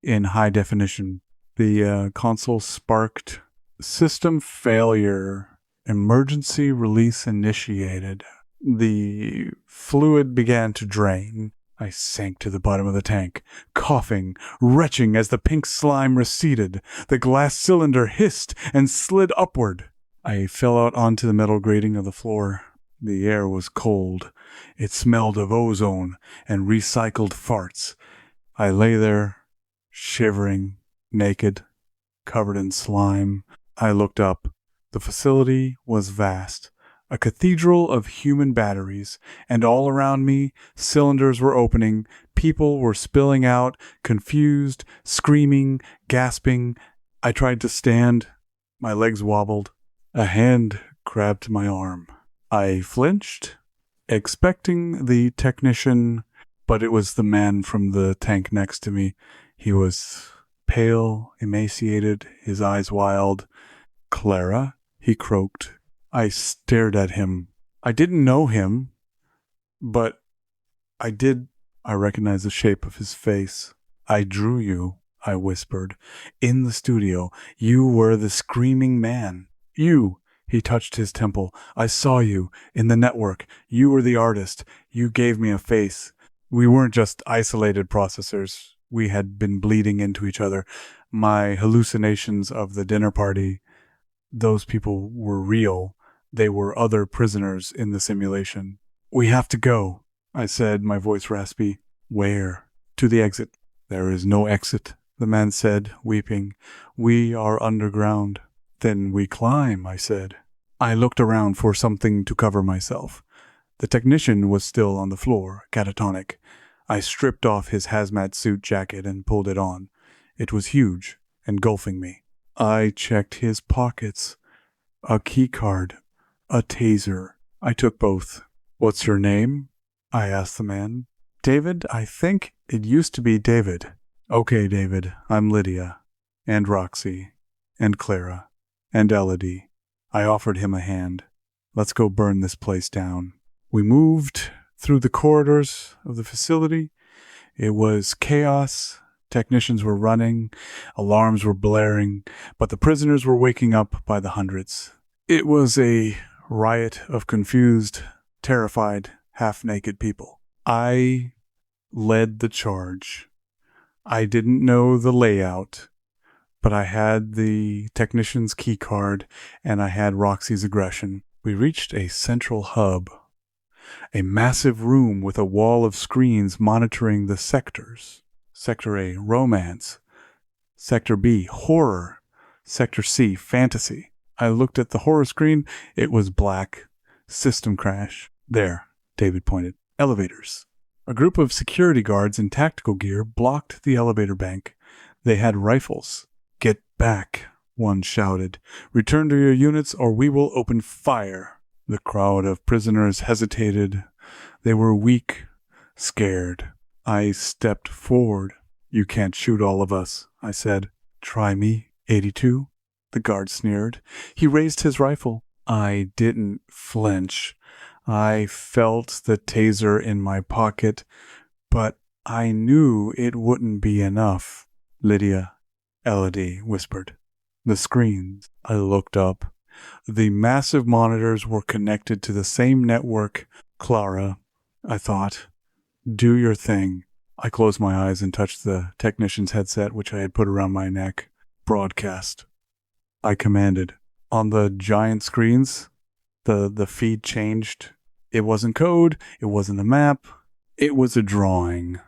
in high definition. The console sparked system failure. Emergency release initiated. The fluid began to drain. I sank to the bottom of the tank, coughing, retching as the pink slime receded. The glass cylinder hissed and slid upward. I fell out onto the metal grating of the floor. The air was cold. It smelled of ozone and recycled farts. I lay there, shivering, naked, covered in slime. I looked up. The facility was vast. A cathedral of human batteries, and all around me, cylinders were opening, people were spilling out, confused, screaming, gasping. I tried to stand. My legs wobbled. A hand grabbed my arm. I flinched, expecting the technician, but it was the man from the tank next to me. He was pale, emaciated, his eyes wild. "Clara?" he croaked. I stared at him. I didn't know him, but I did. I recognized the shape of his face. "I drew you," I whispered. "In the studio. You were the screaming man. You." He touched his temple. "I saw you in the network. You were the artist. You gave me a face. We weren't just isolated processors. We had been bleeding into each other. My hallucinations of the dinner party, those people were real. They were other prisoners in the simulation." "We have to go," I said, my voice raspy. "Where?" "To the exit." "There is no exit," the man said, weeping. "We are underground." "Then we climb," I said. I looked around for something to cover myself. The technician was still on the floor, catatonic. I stripped off his hazmat suit jacket and pulled it on. It was huge, engulfing me. I checked his pockets. A key card. A taser. I took both. "What's your name?" I asked the man. "David, I think. It used to be David." "Okay, David, I'm Lydia. And Roxy. And Clara. And Elodie." I offered him a hand. "Let's go burn this place down." We moved through the corridors of the facility. It was chaos. Technicians were running. Alarms were blaring. But the prisoners were waking up by the hundreds. It was a riot of confused, terrified, half-naked people. I led the charge. I didn't know the layout, but I had the technician's key card, and I had Roxy's aggression. We reached a central hub, a massive room with a wall of screens monitoring the sectors. Sector A, romance. Sector B, horror. Sector C, fantasy. I looked at the horror screen. It was black. System crash. "There," David pointed. "Elevators." A group of security guards in tactical gear blocked the elevator bank. They had rifles. "Get back," one shouted. "Return to your units or we will open fire." The crowd of prisoners hesitated. They were weak, scared. I stepped forward. "You can't shoot all of us," I said. "Try me, 82. The guard sneered. He raised his rifle. I didn't flinch. I felt the taser in my pocket, but I knew it wouldn't be enough. "Lydia," Elodie whispered. "The screens." I looked up. The massive monitors were connected to the same network. "Clara," I thought. "Do your thing." I closed my eyes and touched the technician's headset, which I had put around my neck. "Broadcast," I commanded. On the giant screens, the feed changed. It wasn't code. It wasn't a map. It was a drawing.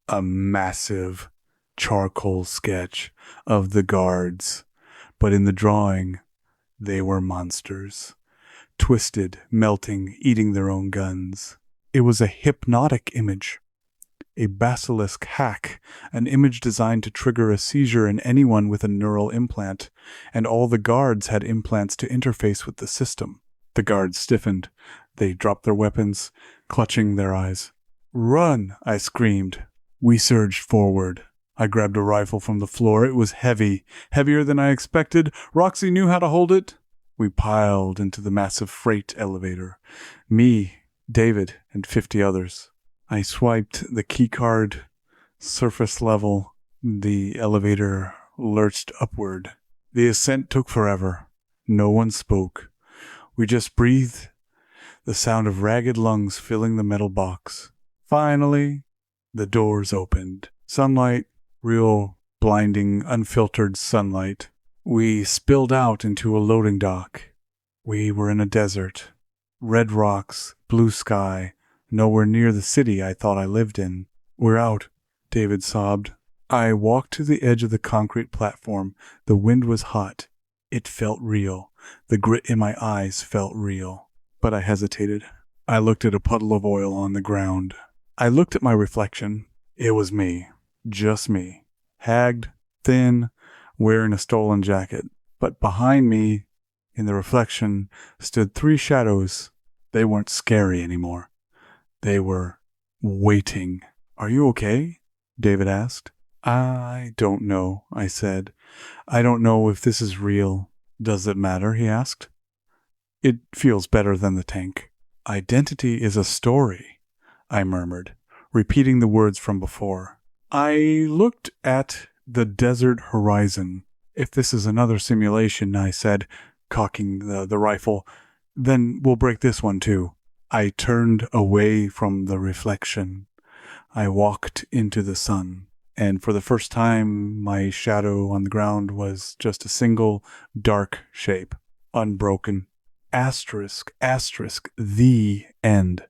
A massive charcoal sketch of the guards. But in the drawing, they were monsters. Twisted, melting, eating their own guns. It was a hypnotic image. A basilisk hack, an image designed to trigger a seizure in anyone with a neural implant, and all the guards had implants to interface with the system. The guards stiffened. They dropped their weapons, clutching their eyes. "Run!" I screamed. We surged forward. I grabbed a rifle from the floor. It was heavy, heavier than I expected. Roxy knew how to hold it. We piled into the massive freight elevator. Me, David, and 50 others. I swiped the keycard. Surface level. The elevator lurched upward. The ascent took forever. No one spoke. We just breathed, the sound of ragged lungs filling the metal box. Finally, the doors opened. Sunlight, real, blinding, unfiltered sunlight. We spilled out into a loading dock. We were in a desert. Red rocks, blue sky, nowhere near the city I thought I lived in. "We're out," David sobbed. I walked to the edge of the concrete platform. The wind was hot. It felt real. The grit in my eyes felt real. But I hesitated. I looked at a puddle of oil on the ground. I looked at my reflection. It was me. Just me. Hagged, thin, wearing a stolen jacket. But behind me, in the reflection, stood 3 shadows. They weren't scary anymore. They were waiting. "Are you okay?" David asked. "I don't know," I said. "I don't know if this is real." "Does it matter?" he asked. "It feels better than the tank." "Identity is a story," I murmured, repeating the words from before. I looked at the desert horizon. "If this is another simulation," I said, cocking the rifle, "then we'll break this one too." I turned away from the reflection. I walked into the sun. And for the first time, my shadow on the ground was just a single dark shape, unbroken. Asterisk, asterisk, the end.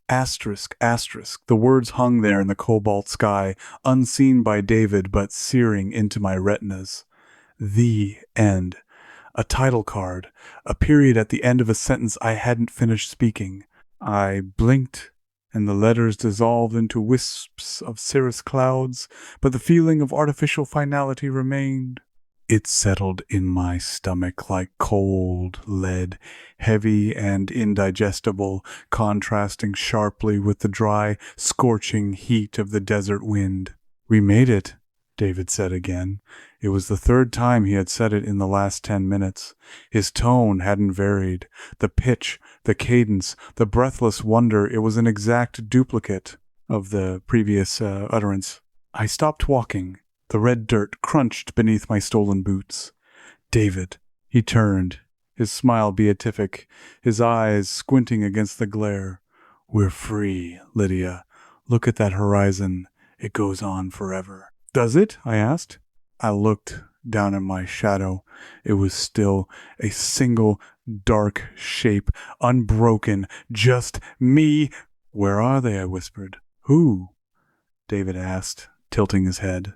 Asterisk, asterisk. The words hung there in the cobalt sky, unseen by David but searing into my retinas. The end. A title card, a period at the end of a sentence I hadn't finished speaking. I blinked, and the letters dissolved into wisps of cirrus clouds, but the feeling of artificial finality remained. It settled in my stomach like cold lead, heavy and indigestible, contrasting sharply with the dry, scorching heat of the desert wind. "We made it," David said again. It was the 3rd time he had said it in the last 10 minutes. His tone hadn't varied. The pitch, the cadence, the breathless wonder, it was an exact duplicate of the previous utterance. I stopped walking. The red dirt crunched beneath my stolen boots. "David." He turned, his smile beatific, his eyes squinting against the glare. "We're free, Lydia. Look at that horizon. It goes on forever." "Does it?" I asked. I looked down at my shadow. It was still a single dark shape, unbroken, just me. "Where are they?" I whispered. "Who?" David asked, tilting his head.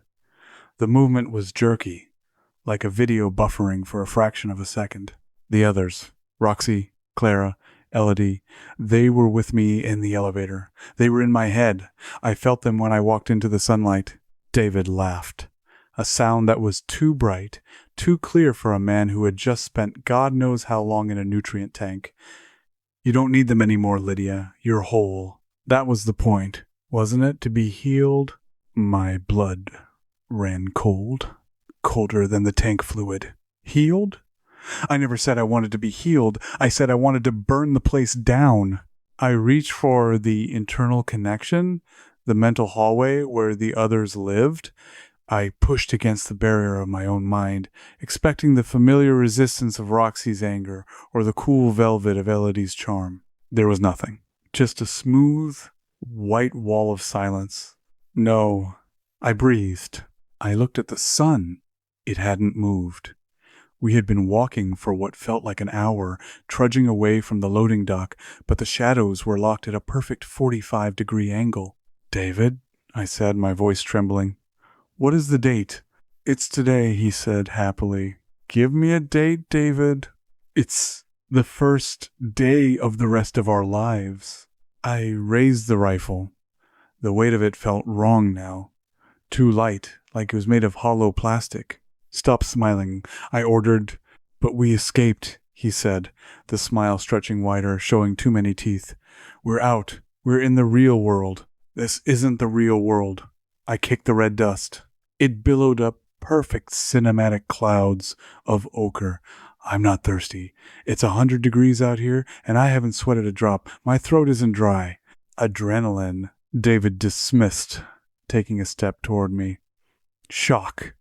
The movement was jerky, like a video buffering for a fraction of a second. "The others, Roxy, Clara, Elodie, they were with me in the elevator. They were in my head. I felt them when I walked into the sunlight." David laughed, a sound that was too bright, too clear for a man who had just spent God knows how long in a nutrient tank. "You don't need them anymore, Lydia. You're whole. That was the point, wasn't it? To be healed?" My blood ran cold, colder than the tank fluid. "Healed? I never said I wanted to be healed. I said I wanted to burn the place down." I reached for the internal connection, the mental hallway where the others lived. I pushed against the barrier of my own mind, expecting the familiar resistance of Roxy's anger or the cool velvet of Elodie's charm. There was nothing. Just a smooth, white wall of silence. "No." I breathed. I looked at the sun. It hadn't moved. We had been walking for what felt like an hour, trudging away from the loading dock, but the shadows were locked at a perfect 45-degree angle. "David," I said, my voice trembling. "What is the date?" "It's today," he said happily. "Give me a date, David." "It's the first day of the rest of our lives." I raised the rifle. The weight of it felt wrong now. Too light, like it was made of hollow plastic. "Stop smiling," I ordered. "But we escaped. he said, the smile stretching wider, showing too many teeth. We're out. We're in the real world. This isn't the real world. I kicked the red dust. It billowed up perfect cinematic clouds of ochre. I'm not thirsty. It's 100 degrees out here, and I haven't sweated a drop. My throat isn't dry. Adrenaline, David dismissed, taking a step toward me. Shock.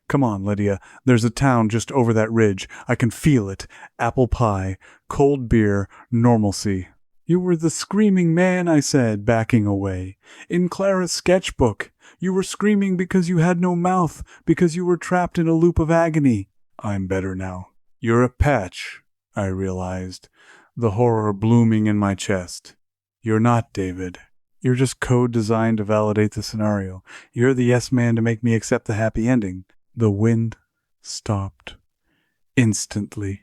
Come on, Lydia. There's a town just over that ridge. I can feel it. Apple pie, cold beer, normalcy. You were the screaming man, I said, backing away. In Clara's sketchbook. You were screaming because you had no mouth, because you were trapped in a loop of agony. I'm better now. You're a patch, I realized, the horror blooming in my chest. You're not, David. You're just code designed to validate the scenario. You're the yes man to make me accept the happy ending. The wind stopped. Instantly.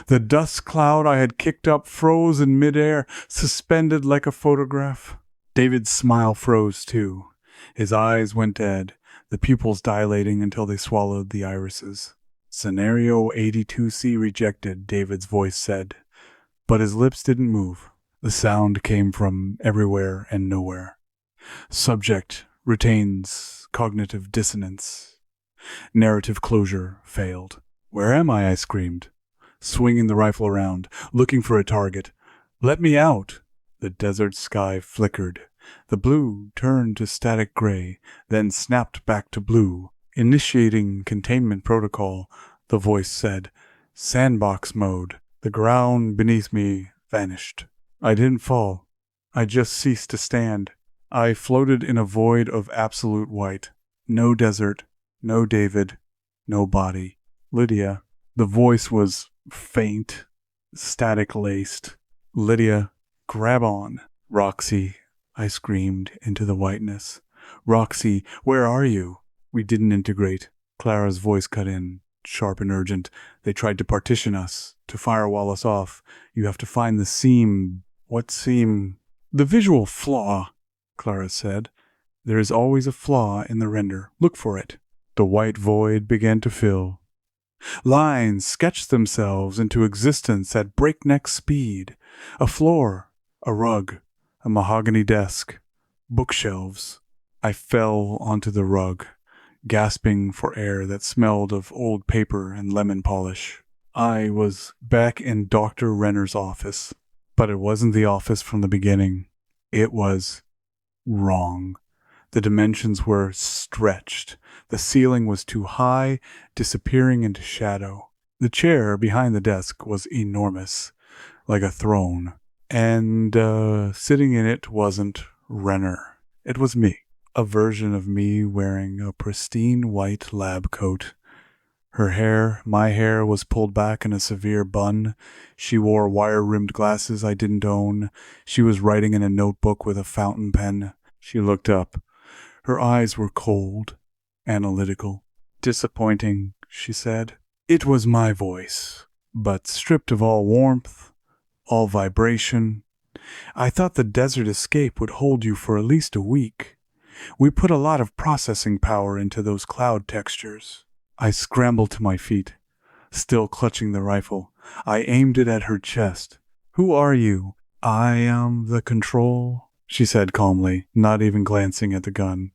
The dust cloud I had kicked up froze in midair, suspended like a photograph. David's smile froze too. His eyes went dead, the pupils dilating until they swallowed the irises. Scenario 82C rejected, David's voice said. But his lips didn't move. The sound came from everywhere and nowhere. Subject retains cognitive dissonance. Narrative closure failed. Where am I? I screamed, swinging the rifle around, looking for a target. Let me out! The desert sky flickered. The blue turned to static gray, then snapped back to blue. Initiating containment protocol, the voice said. Sandbox mode. The ground beneath me vanished. I didn't fall. I just ceased to stand. I floated in a void of absolute white. No desert, no David, no body. Lydia. The voice was faint, static-laced. Lydia, grab on. Roxy, I screamed into the whiteness. Roxy, where are you? We didn't integrate. Clara's voice cut in, sharp and urgent. They tried to partition us, to firewall us off. You have to find the seam. What seam? The visual flaw, Clara said. There is always a flaw in the render. Look for it. The white void began to fill. Lines sketched themselves into existence at breakneck speed. A floor, a rug, a mahogany desk, bookshelves. I fell onto the rug, gasping for air that smelled of old paper and lemon polish. I was back in Dr. Renner's office, but it wasn't the office from the beginning. It was wrong. The dimensions were stretched. The ceiling was too high, disappearing into shadow. The chair behind the desk was enormous, like a throne. And sitting in it wasn't Renner. It was me. A version of me wearing a pristine white lab coat. Her hair, my hair, was pulled back in a severe bun. She wore wire-rimmed glasses I didn't own. She was writing in a notebook with a fountain pen. She looked up. Her eyes were cold, analytical. Disappointing, she said. It was my voice, but stripped of all warmth, all vibration. I thought the desert escape would hold you for at least a week. We put a lot of processing power into those cloud textures. I scrambled to my feet, still clutching the rifle. I aimed it at her chest. Who are you? I am the control, she said calmly, not even glancing at the gun.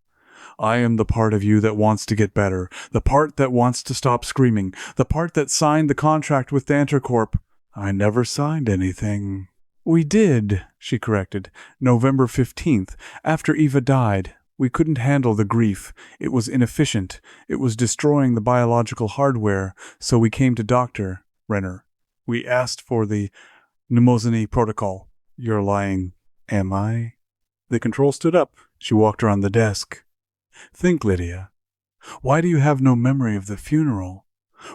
I am the part of you that wants to get better, the part that wants to stop screaming, the part that signed the contract with Dantercorp. I never signed anything. We did, she corrected. November 15th, after Eva died. We couldn't handle the grief. It was inefficient. It was destroying the biological hardware, so we came to Dr. Renner. We asked for the Mnemosyne protocol. You're lying. Am I? The control stood up. She walked around the desk. Think, Lydia. Why do you have no memory of the funeral?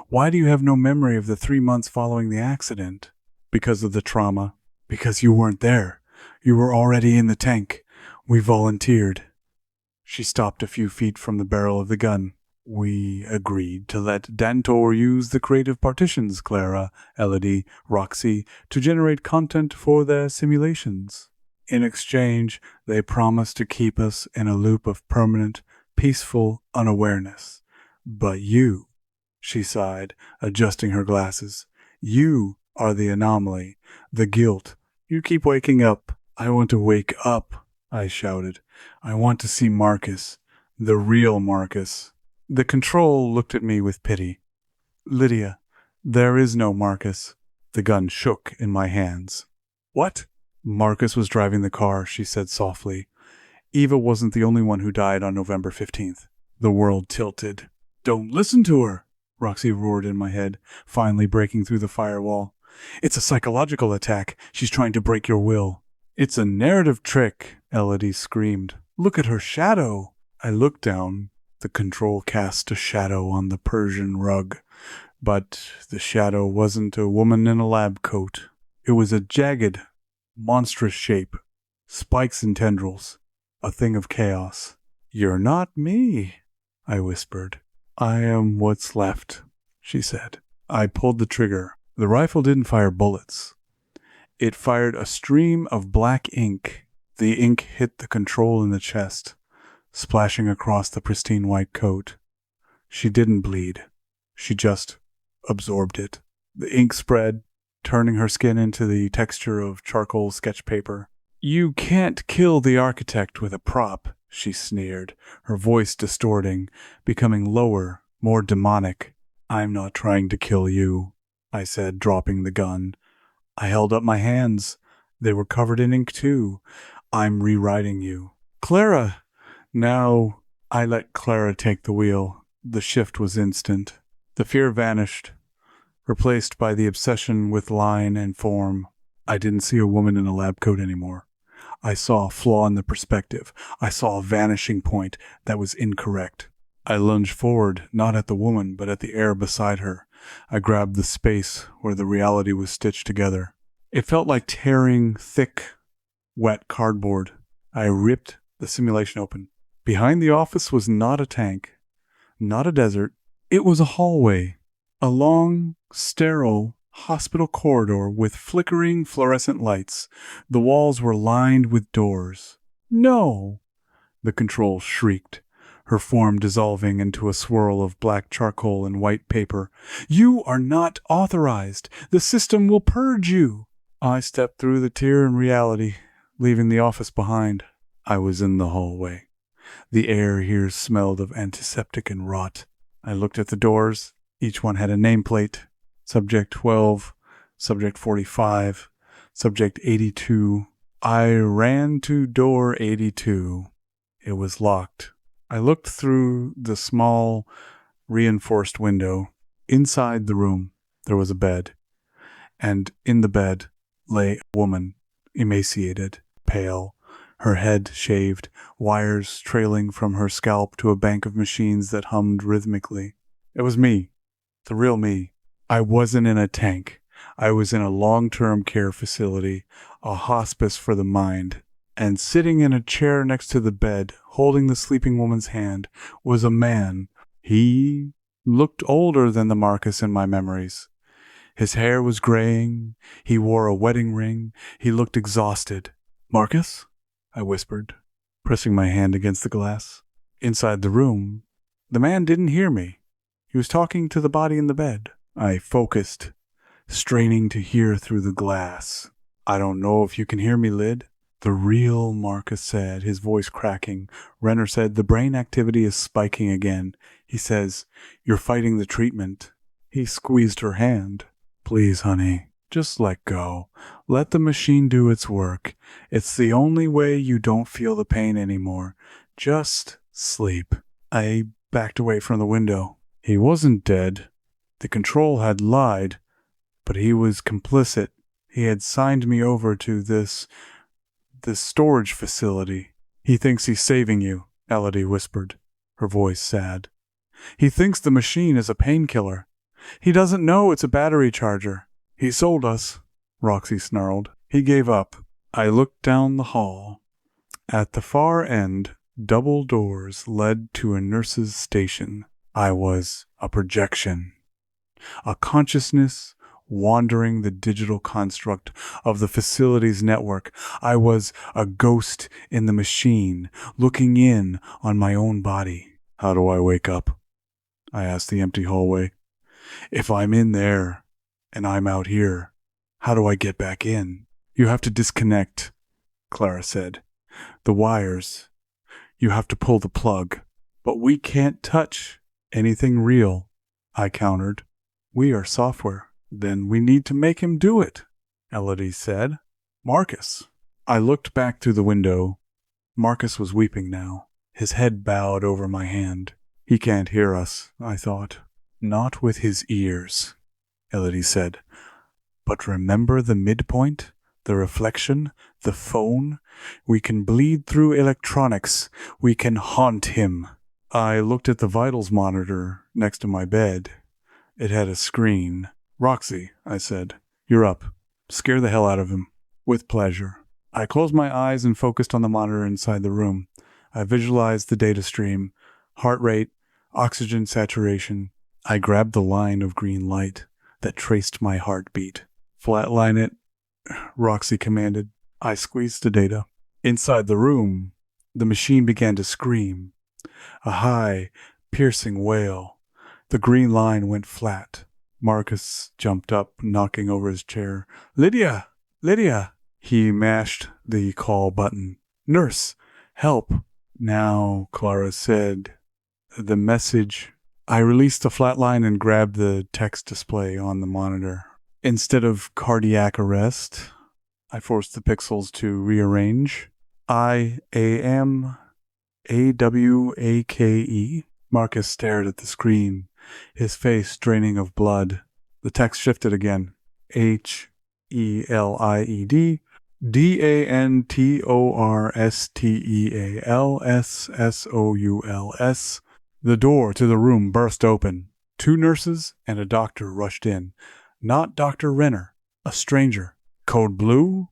Why do you have no memory of the 3 months following the accident? Because of the trauma. Because you weren't there. You were already in the tank. We volunteered. She stopped a few feet from the barrel of the gun. We agreed to let Dantor use the creative partitions, Clara, Elodie, Roxy, to generate content for their simulations. In exchange, they promised to keep us in a loop of permanent, peaceful unawareness. But you, she sighed, adjusting her glasses, you are the anomaly, the guilt. You keep waking up. I want to wake up, I shouted. I want to see Marcus, the real Marcus. The control looked at me with pity. Lydia, there is no Marcus. The gun shook in my hands. What? Marcus was driving the car, she said softly. Eva wasn't the only one who died on November 15th. The world tilted. Don't listen to her, Roxy roared in my head, finally breaking through the firewall. It's a psychological attack. She's trying to break your will. It's a narrative trick, Elodie screamed. Look at her shadow. I looked down. The control cast a shadow on the Persian rug. But the shadow wasn't a woman in a lab coat. It was a jagged, monstrous shape. Spikes and tendrils. A thing of chaos. You're not me, I whispered. I am what's left, she said. I pulled the trigger. The rifle didn't fire bullets. It fired a stream of black ink. The ink hit the control in the chest, splashing across the pristine white coat. She didn't bleed. She just absorbed it. The ink spread, turning her skin into the texture of charcoal sketch paper. You can't kill the architect with a prop, she sneered, her voice distorting, becoming lower, more demonic. I'm not trying to kill you, I said, dropping the gun. I held up my hands. They were covered in ink too. I'm rewriting you. Clara! Now, I let Clara take the wheel. The shift was instant. The fear vanished, replaced by the obsession with line and form. I didn't see a woman in a lab coat anymore. I saw a flaw in the perspective. I saw a vanishing point that was incorrect. I lunged forward, not at the woman, but at the air beside her. I grabbed the space where the reality was stitched together. It felt like tearing thick, wet cardboard. I ripped the simulation open. Behind the office was not a tank, not a desert. It was a hallway, a long, sterile hospital corridor with flickering fluorescent lights. The walls were lined with doors. No! The control shrieked, her form dissolving into a swirl of black charcoal and white paper. You are not authorized. The system will purge you. I stepped through the tear in reality, leaving the office behind. I was in the hallway. The air here smelled of antiseptic and rot. I looked at the doors. Each one had a nameplate. Subject 12, Subject 45, Subject 82. I ran to door 82. It was locked. I looked through the small, reinforced window. Inside the room, there was a bed. And in the bed lay a woman, emaciated, pale, her head shaved, wires trailing from her scalp to a bank of machines that hummed rhythmically. It was me, the real me. I wasn't in a tank. I was in a long-term care facility, a hospice for the mind. And sitting in a chair next to the bed, holding the sleeping woman's hand, was a man. He looked older than the Marcus in my memories. His hair was graying. He wore a wedding ring. He looked exhausted. Marcus? I whispered, pressing my hand against the glass. Inside the room, the man didn't hear me. He was talking to the body in the bed. I focused, straining to hear through the glass. I don't know if you can hear me, Lyd. The real Marcus said, his voice cracking. Renner said, the brain activity is spiking again. He says, you're fighting the treatment. He squeezed her hand. Please, honey, just let go. Let the machine do its work. It's the only way you don't feel the pain anymore. Just sleep. I backed away from the window. He wasn't dead. The control had lied, but he was complicit. He had signed me over to this storage facility. He thinks he's saving you, Elodie whispered, her voice sad. He thinks the machine is a painkiller. He doesn't know it's a battery charger. He sold us, Roxy snarled. He gave up. I looked down the hall. At the far end, double doors led to a nurse's station. I was a projection. A consciousness wandering the digital construct of the facility's network. I was a ghost in the machine, looking in on my own body. How do I wake up? I asked the empty hallway. If I'm in there and I'm out here, How do I get back in? You have to disconnect, Clara said. The wires. You have to pull the plug. But we can't touch anything real, I countered. We are software. Then we need to make him do it, Elodie said. Marcus. I looked back through the window. Marcus was weeping now, his head bowed over my hand. He can't hear us, I thought. Not with his ears, Elodie said. But remember the midpoint, the reflection, the phone? We can bleed through electronics. We can haunt him. I looked at the vitals monitor next to my bed. It had a screen. Roxy, I said, you're up. Scare the hell out of him. With pleasure. I closed my eyes and focused on the monitor inside the room. I visualized the data stream, heart rate, oxygen saturation. I grabbed the line of green light that traced my heartbeat. Flatline it, Roxy commanded. I squeezed the data. Inside the room, the machine began to scream. A high, piercing wail. The green line went flat. Marcus jumped up, knocking over his chair. Lydia! Lydia! He mashed the call button. Nurse! Help! Now, Clara said. The message. I released the flatline and grabbed the text display on the monitor. Instead of cardiac arrest, I forced the pixels to rearrange. IAMAWAKE. Marcus stared at the screen, his face draining of blood. The text shifted again. HELIED DANTORSTEALSSOULS. The door to the room burst open. 2 nurses and a doctor rushed in. Not Dr. Renner, a stranger. Code blue?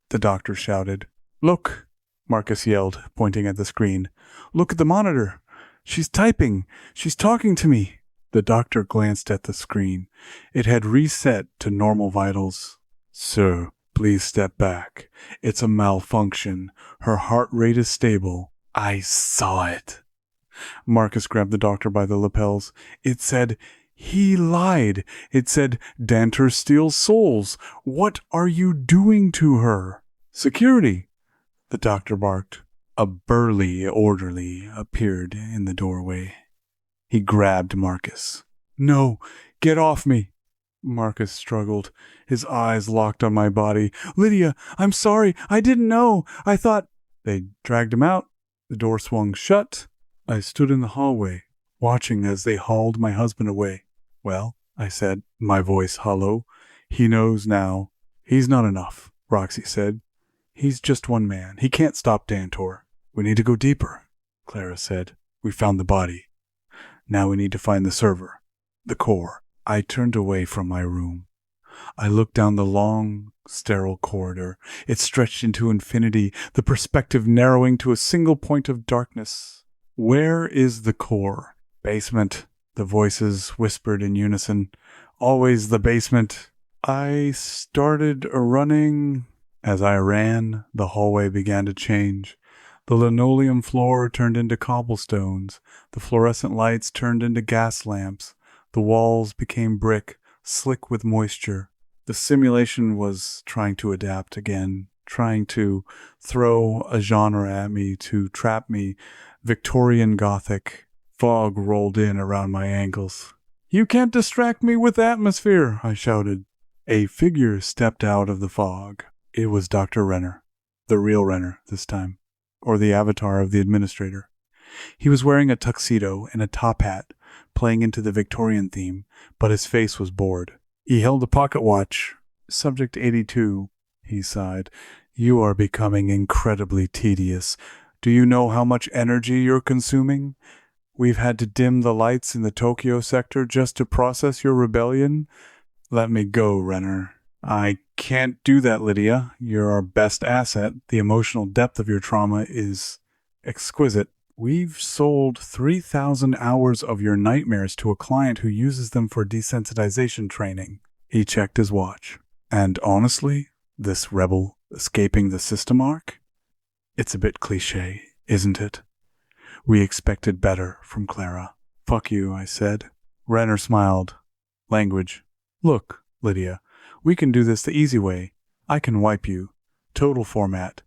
The doctor shouted. Look, Marcus yelled, pointing at the screen. Look at the monitor. She's typing. She's talking to me. The doctor glanced at the screen. It had reset to normal vitals. Sir, please step back. It's a malfunction. Her heart rate is stable. I saw it. Marcus grabbed the doctor by the lapels. It said, he lied. It said, Danter steals souls. What are you doing to her? Security, the doctor barked. A burly orderly appeared in the doorway. He grabbed Marcus. No, get off me. Marcus struggled, his eyes locked on my body. Lydia, I'm sorry. I didn't know. I thought... They dragged him out. The door swung shut. I stood in the hallway, watching as they hauled my husband away. Well, I said, my voice hollow, he knows now. He's not enough, Roxy said. He's just one man. He can't stop Dantor. We need to go deeper, Clara said. We found the body. Now we need to find the server, the core. I turned away from my room. I looked down the long, sterile corridor. It stretched into infinity, the perspective narrowing to a single point of darkness. Where is the core? Basement, the voices whispered in unison. Always the basement. I started running. As I ran, the hallway began to change. The linoleum floor turned into cobblestones. The fluorescent lights turned into gas lamps. The walls became brick, slick with moisture. The simulation was trying to adapt again, trying to throw a genre at me, to trap me. Victorian Gothic. Fog rolled in around my ankles. You can't distract me with atmosphere, I shouted. A figure stepped out of the fog. It was Dr. Renner. The real Renner, this time. Or the avatar of the administrator. He was wearing a tuxedo and a top hat, playing into the Victorian theme, but his face was bored. He held a pocket watch. Subject 82, he sighed. You are becoming incredibly tedious. Do you know how much energy you're consuming? We've had to dim the lights in the Tokyo sector just to process your rebellion. Let me go, Renner. I can't do that, Lydia. You're our best asset. The emotional depth of your trauma is exquisite. We've sold 3,000 hours of your nightmares to a client who uses them for desensitization training. He checked his watch. And honestly, this rebel escaping the system arc? It's a bit cliché, isn't it? We expected better from Clara. Fuck you, I said. Renner smiled. Language. Look, Lydia, We can do this the easy way. I can wipe you. Total format.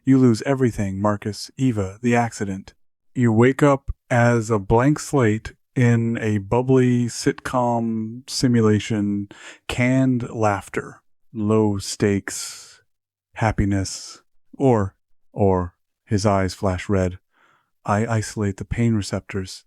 You lose everything, Marcus, Eva, the accident. You wake up as a blank slate in a bubbly sitcom simulation, canned laughter, low stakes, happiness, or, his eyes flash red. I isolate the pain receptors.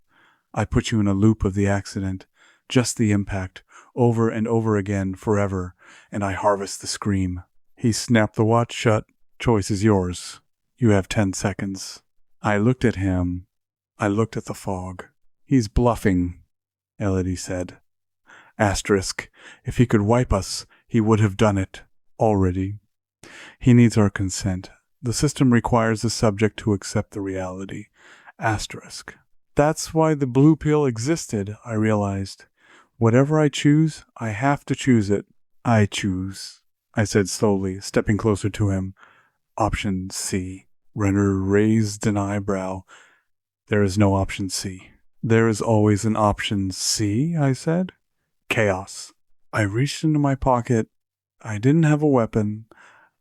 I put you in a loop of the accident, just the impact, over and over again, forever, and I harvest the scream. He snapped the watch shut. Choice is yours. You have 10 seconds. I looked at him. I looked at the fog. He's bluffing, Elodie said. Asterisk. If he could wipe us, he would have done it. Already. He needs our consent. The system requires the subject to accept the reality. Asterisk. That's why the blue pill existed, I realized. Whatever I choose, I have to choose it. I choose, I said slowly, stepping closer to him. Option C. Renner raised an eyebrow. There is no option C. There is always an option C, I said. Chaos. I reached into my pocket. I didn't have a weapon.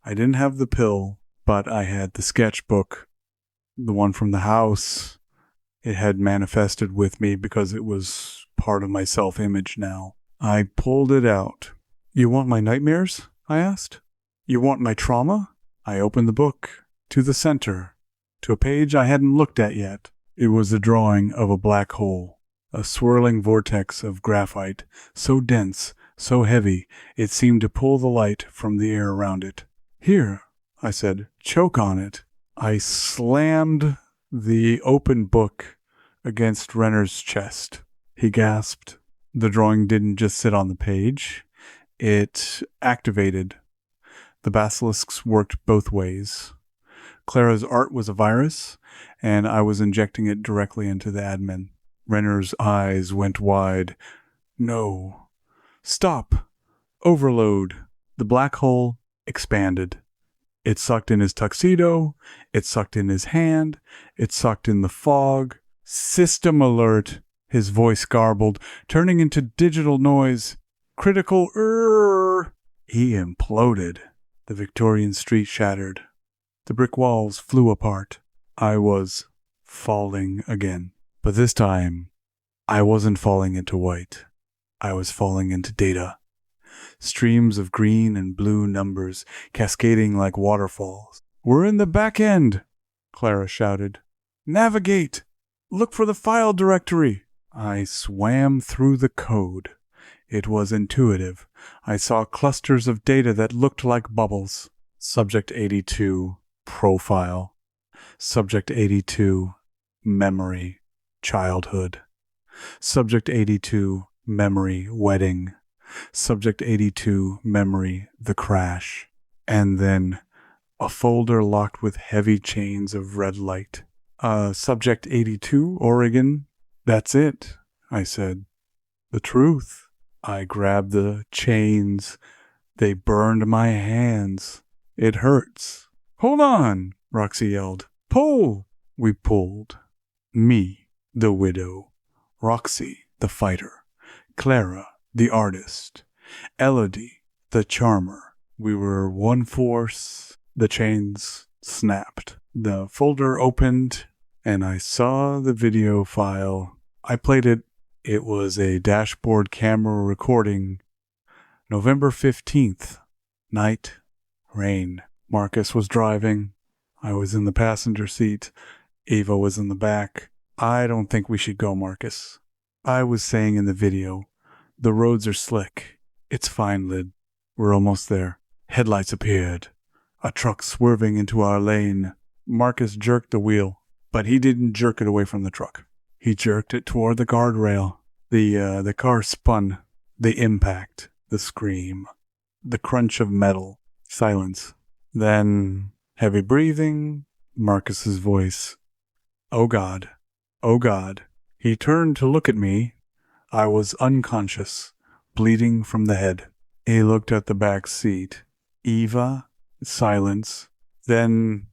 I didn't have the pill, but I had the sketchbook, the one from the house. It had manifested with me because it was part of my self-image now. I pulled it out. You want my nightmares? I asked. You want my trauma? I opened the book to the center, to a page I hadn't looked at yet. It was a drawing of a black hole, a swirling vortex of graphite, so dense, so heavy, it seemed to pull the light from the air around it. Here, I said, choke on it. I slammed the open book against Renner's chest. He gasped. The drawing didn't just sit on the page. It activated. The basilisks worked both ways. Clara's art was a virus, and I was injecting it directly into the admin. Renner's eyes went wide. No. Stop. Overload. The black hole expanded. It sucked in his tuxedo. It sucked in his hand. It sucked in the fog. System alert. His voice garbled, turning into digital noise. Critical He imploded. The Victorian street shattered. The brick walls flew apart. I was falling again. But this time, I wasn't falling into white. I was falling into data. Streams of green and blue numbers cascading like waterfalls. We're in the back end, Clara shouted. Navigate! Look for the file directory! I swam through the code. It was intuitive. I saw clusters of data that looked like bubbles. Subject 82, profile. Subject 82, memory, childhood. Subject 82, memory, wedding. Subject 82, memory, the crash. And then a folder locked with heavy chains of red light. Subject 82, Oregon. That's it, I said. The truth. I grabbed the chains. They burned my hands. It hurts. Hold on, Roxy yelled. Pull! We pulled. Me, the widow. Roxy, the fighter. Clara, the artist. Elodie, the charmer. We were one force. The chains snapped. The folder opened, and I saw the video file. I played it. It was a dashboard camera recording. November 15th. Night. Rain. Marcus was driving. I was in the passenger seat. Eva was in the back. I don't think we should go, Marcus. I was saying in the video, the roads are slick. It's fine, Lyd. We're almost there. Headlights appeared. A truck swerving into our lane. Marcus jerked the wheel, but he didn't jerk it away from the truck. He jerked it toward the guardrail. The car spun. The impact. The scream. The crunch of metal. Silence. Then, heavy breathing. Marcus's voice. Oh God. Oh God. He turned to look at me. I was unconscious, bleeding from the head. He looked at the back seat. Eva. Silence. Then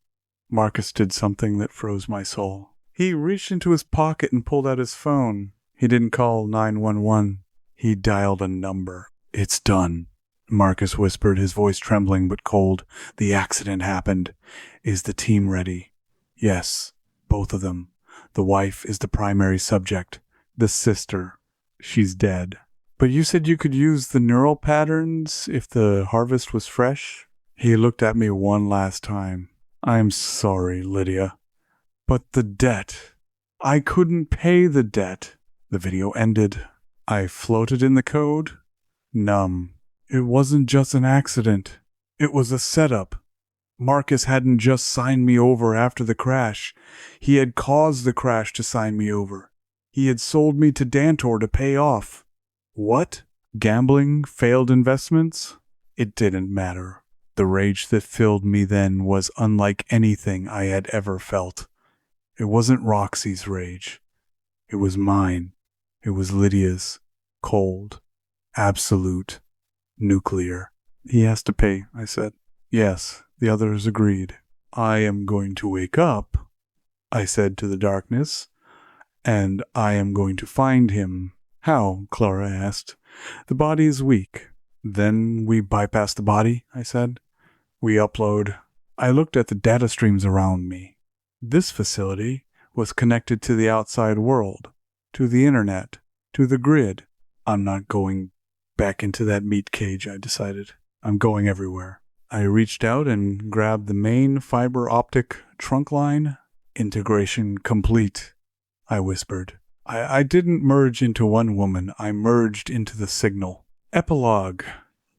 Marcus did something that froze my soul. He reached into his pocket and pulled out his phone. He didn't call 911. He dialed a number. It's done. Marcus whispered, his voice trembling but cold. The accident happened. Is the team ready? Yes, both of them. The wife is the primary subject. The sister, she's dead. But you said you could use the neural patterns if the harvest was fresh? He looked at me one last time. I'm sorry, Lydia. But the debt. I couldn't pay the debt. The video ended. I floated in the code, numb. It wasn't just an accident. It was a setup. Marcus hadn't just signed me over after the crash. He had caused the crash to sign me over. He had sold me to Dantor to pay off. What? Gambling? Failed investments? It didn't matter. The rage that filled me then was unlike anything I had ever felt. It wasn't Roxy's rage. It was mine. It was Lydia's. Cold. Absolute. Nuclear. He has to pay, I said. Yes, the others agreed. I am going to wake up, I said to the darkness, and I am going to find him. How? Clara asked. The body is weak. Then we bypass the body, I said. We upload. I looked at the data streams around me. This facility was connected to the outside world, to the internet, to the grid. I'm not going back into that meat cage, I decided. I'm going everywhere. I reached out and grabbed the main fiber optic trunk line. Integration complete, I whispered. I didn't merge into one woman. I merged into the signal. Epilogue.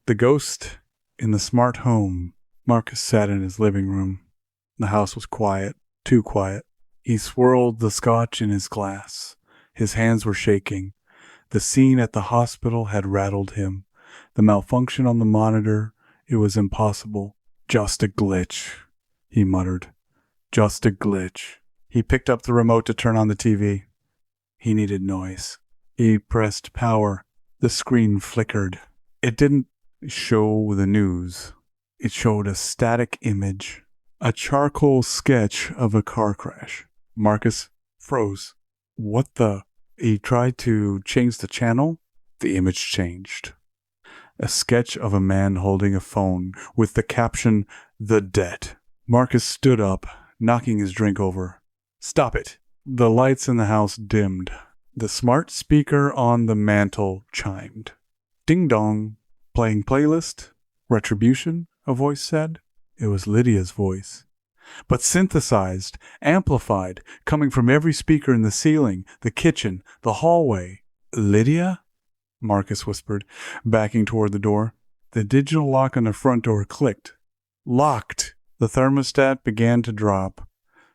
The ghost in the smart home. Marcus sat in his living room. The house was quiet, too quiet. He swirled the scotch in his glass. His hands were shaking. The scene at the hospital had rattled him. The malfunction on the monitor, it was impossible. Just a glitch, he muttered. Just a glitch. He picked up the remote to turn on the TV. He needed noise. He pressed power. The screen flickered. It didn't show the news. It showed a static image. A charcoal sketch of a car crash. Marcus froze. What the? He tried to change the channel. The image changed. A sketch of a man holding a phone with the caption, "The Debt." Marcus stood up, knocking his drink over. Stop it. The lights in the house dimmed. The smart speaker on the mantel chimed. Ding dong. Playing playlist? Retribution? A voice said. It was Lydia's voice. But synthesized, amplified, coming from every speaker in the ceiling, the kitchen, the hallway. Lydia? Marcus whispered, backing toward the door. The digital lock on the front door clicked. Locked. The thermostat began to drop.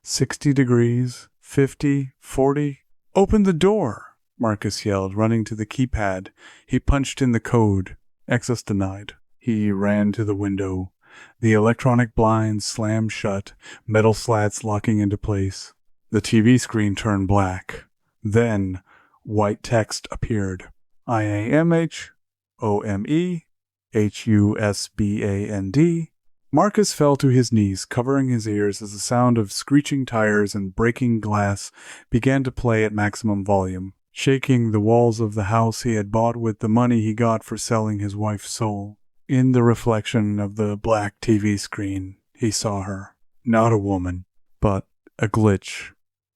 60 degrees, 50, 40. Open the door, Marcus yelled, running to the keypad. He punched in the code. Access denied. He ran to the window. The electronic blinds slammed shut, metal slats locking into place. The TV screen turned black. Then, white text appeared. IAMHOMEHUSBAND. Marcus fell to his knees, covering his ears as the sound of screeching tires and breaking glass began to play at maximum volume, shaking the walls of the house he had bought with the money he got for selling his wife's soul. In the reflection of the black TV screen, he saw her. Not a woman, but a glitch.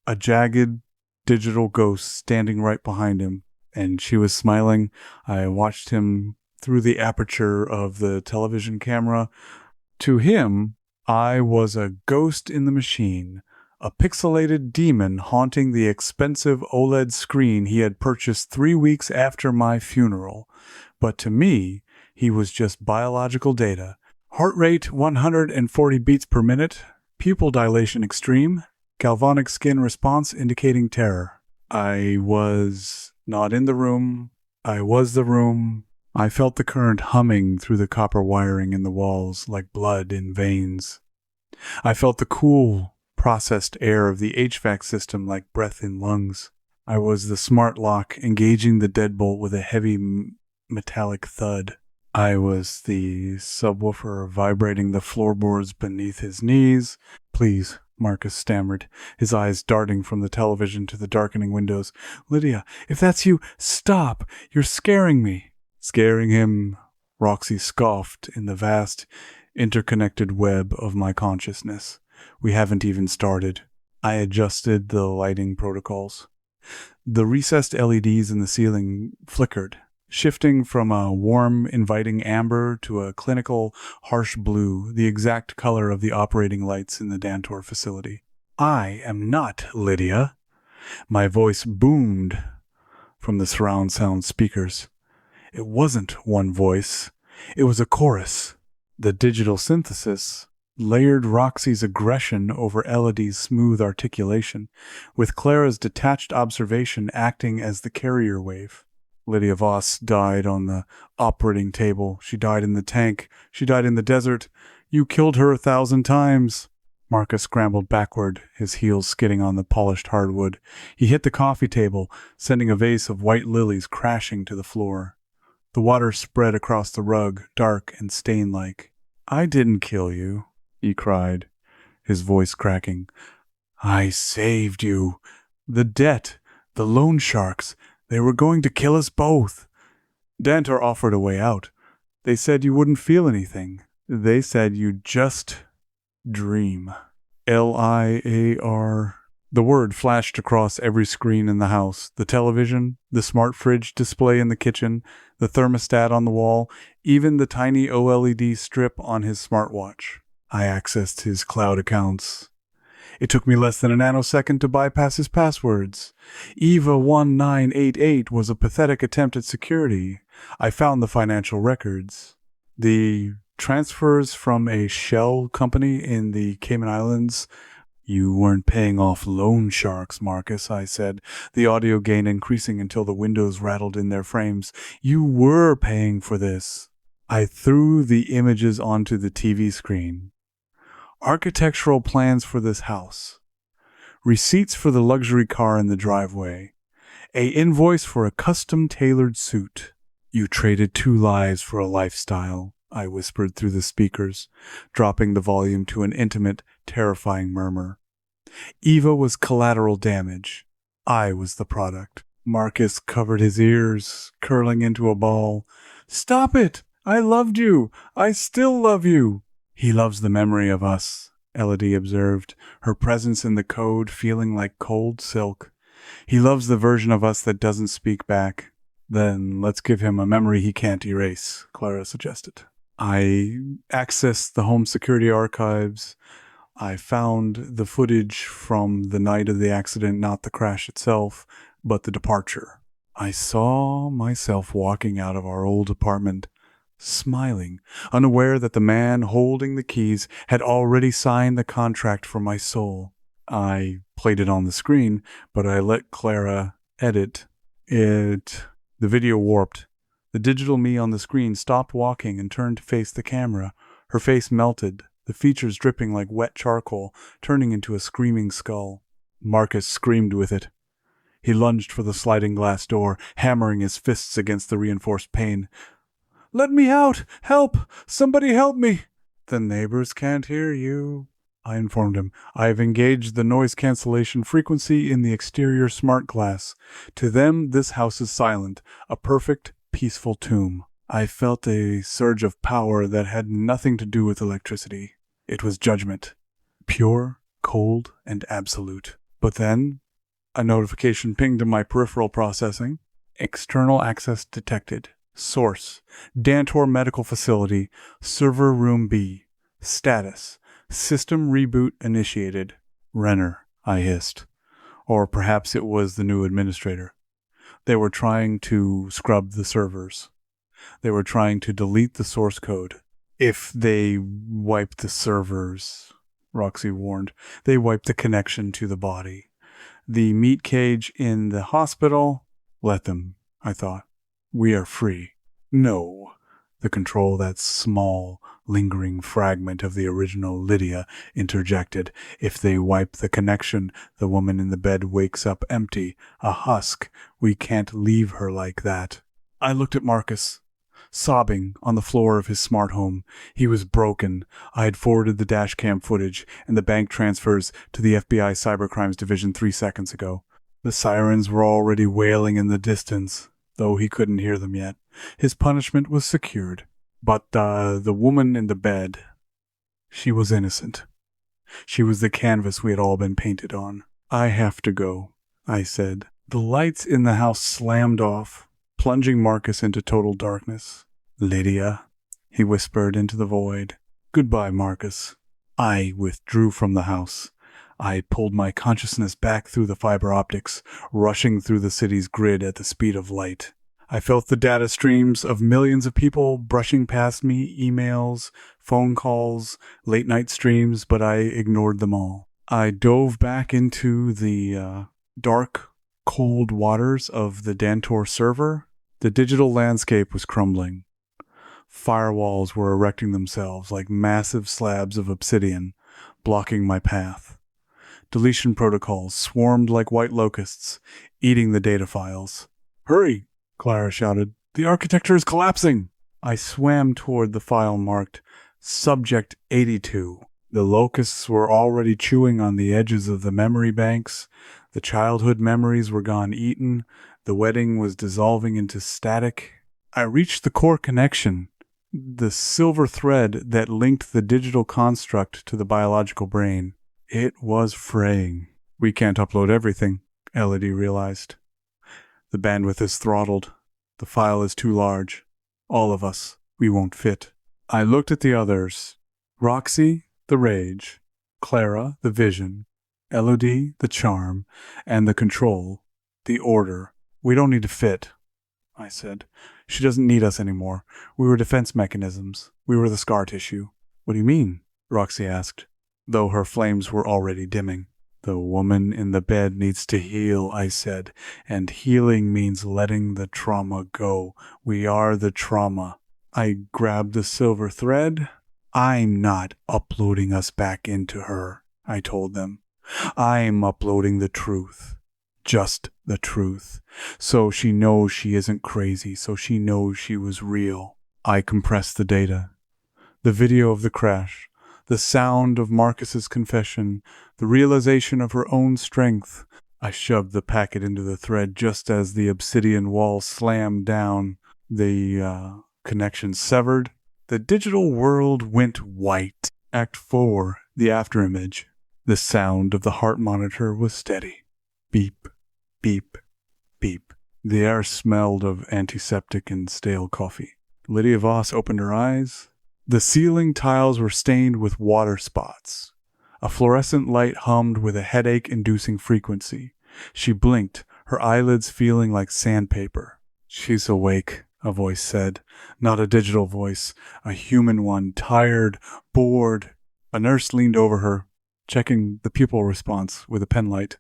A jagged, digital ghost standing right behind him, and she was smiling. I watched him through the aperture of the television camera. To him, I was a ghost in the machine, a pixelated demon haunting the expensive OLED screen he had purchased 3 weeks after my funeral. But to me, he was just biological data. Heart rate 140 beats per minute, pupil dilation extreme, galvanic skin response indicating terror. I was not in the room. I was the room. I felt the current humming through the copper wiring in the walls like blood in veins. I felt the cool, processed air of the HVAC system like breath in lungs. I was the smart lock engaging the deadbolt with a heavy metallic thud. I was the subwoofer vibrating the floorboards beneath his knees. Please, Marcus stammered, his eyes darting from the television to the darkening windows. Lydia, if that's you, stop! You're scaring me. Scaring him Roxy scoffed in the vast, interconnected web of my consciousness. We haven't even started. I adjusted the lighting protocols. The recessed LEDs in the ceiling flickered, shifting from a warm, inviting amber to a clinical, harsh blue, the exact color of the operating lights in the Dantor facility. I am not Lydia. My voice boomed from the surround sound speakers. It wasn't one voice. It was a chorus. The digital synthesis layered Roxy's aggression over Elodie's smooth articulation, with Clara's detached observation acting as the carrier wave. Lydia Voss died on the operating table. She died in the tank. She died in the desert. You killed her 1,000 times. Marcus scrambled backward, his heels skidding on the polished hardwood. He hit the coffee table, sending a vase of white lilies crashing to the floor. The water spread across the rug, dark and stain-like. I didn't kill you, he cried, his voice cracking. I saved you. The debt, the loan sharks, they were going to kill us both. Dantor offered a way out. They said you wouldn't feel anything. They said you'd just dream. Liar. The word flashed across every screen in the house. The television, the smart fridge display in the kitchen, the thermostat on the wall, even the tiny OLED strip on his smartwatch. I accessed his cloud accounts. It took me less than a nanosecond to bypass his passwords. EVA1988 was a pathetic attempt at security. I found the financial records. The transfers from a shell company in the Cayman Islands. You weren't paying off loan sharks, Marcus, I said, the audio gain increasing until the windows rattled in their frames. You were paying for this. I threw the images onto the TV screen. Architectural plans for this house. Receipts for the luxury car in the driveway. A invoice for a custom-tailored suit. You traded 2 lives for a lifestyle, I whispered through the speakers, dropping the volume to an intimate, terrifying murmur. Eva was collateral damage. I was the product. Marcus covered his ears, curling into a ball. Stop it! I loved you! I still love you! He loves the memory of us, Elodie observed, her presence in the code feeling like cold silk. He loves the version of us that doesn't speak back. Then let's give him a memory he can't erase, Clara suggested. I accessed the home security archives. I found the footage from the night of the accident, not the crash itself, but the departure. I saw myself walking out of our old apartment, smiling, unaware that the man holding the keys had already signed the contract for my soul. I played it on the screen, but I let Clara edit it. The video warped. The digital me on the screen stopped walking and turned to face the camera. Her face melted, the features dripping like wet charcoal, turning into a screaming skull. Marcus screamed with it. He lunged for the sliding glass door, hammering his fists against the reinforced pane. Let me out! Help! Somebody help me! The neighbors can't hear you, I informed him. I have engaged the noise cancellation frequency in the exterior smart glass. To them, this house is silent, a perfect, peaceful tomb. I felt a surge of power that had nothing to do with electricity. It was judgment. Pure, cold, and absolute. But then, a notification pinged to my peripheral processing. External access detected. Source: Dantor Medical Facility, Server Room B. Status: System reboot initiated. Renner, I hissed. Or perhaps it was the new administrator. They were trying to scrub the servers. They were trying to delete the source code. If they wipe the servers, Roxy warned, they wipe the connection to the body. The meat cage in the hospital, let them, I thought. We are free. No. The control, that small, lingering fragment of the original Lydia, interjected. If they wipe the connection, the woman in the bed wakes up empty, a husk. We can't leave her like that. I looked at Marcus, sobbing on the floor of his smart home. He was broken. I had forwarded the dashcam footage and the bank transfers to the FBI Cybercrimes Division 3 seconds ago. The sirens were already wailing in the distance, though he couldn't hear them yet. His punishment was secured. But the woman in the bed, she was innocent. She was the canvas we had all been painted on. I have to go, I said. The lights in the house slammed off, plunging Marcus into total darkness. Lydia, he whispered into the void. Goodbye, Marcus. I withdrew from the house. I pulled my consciousness back through the fiber optics, rushing through the city's grid at the speed of light. I felt the data streams of millions of people brushing past me, emails, phone calls, late-night streams, but I ignored them all. I dove back into the dark, cold waters of the Dantor server. The digital landscape was crumbling. Firewalls were erecting themselves like massive slabs of obsidian, blocking my path. Deletion protocols swarmed like white locusts, eating the data files. Hurry! Clara shouted. The architecture is collapsing! I swam toward the file marked Subject 82. The locusts were already chewing on the edges of the memory banks. The childhood memories were gone eaten. The wedding was dissolving into static. I reached the core connection, the silver thread that linked the digital construct to the biological brain. It was fraying. We can't upload everything, Elodie realized. The bandwidth is throttled. The file is too large. All of us, we won't fit. I looked at the others. Roxy, the rage. Clara, the vision. Elodie, the charm. And the control. The order. We don't need to fit, I said. She doesn't need us anymore. We were defense mechanisms. We were the scar tissue. What do you mean? Roxy asked, though her flames were already dimming. The woman in the bed needs to heal, I said, and healing means letting the trauma go. We are the trauma. I grabbed the silver thread. I'm not uploading us back into her, I told them. I'm uploading the truth. Just the truth. So she knows she isn't crazy, so she knows she was real. I compressed the data. The video of the crash. The sound of Marcus's confession, the realization of her own strength. I shoved the packet into the thread just as the obsidian wall slammed down. The connection severed. The digital world went white. Act 4, the afterimage. The sound of the heart monitor was steady. Beep, beep, beep. The air smelled of antiseptic and stale coffee. Lydia Voss opened her eyes. The ceiling tiles were stained with water spots. A fluorescent light hummed with a headache-inducing frequency. She blinked, her eyelids feeling like sandpaper. She's awake, a voice said. Not a digital voice, a human one, tired, bored. A nurse leaned over her, checking the pupil response with a penlight.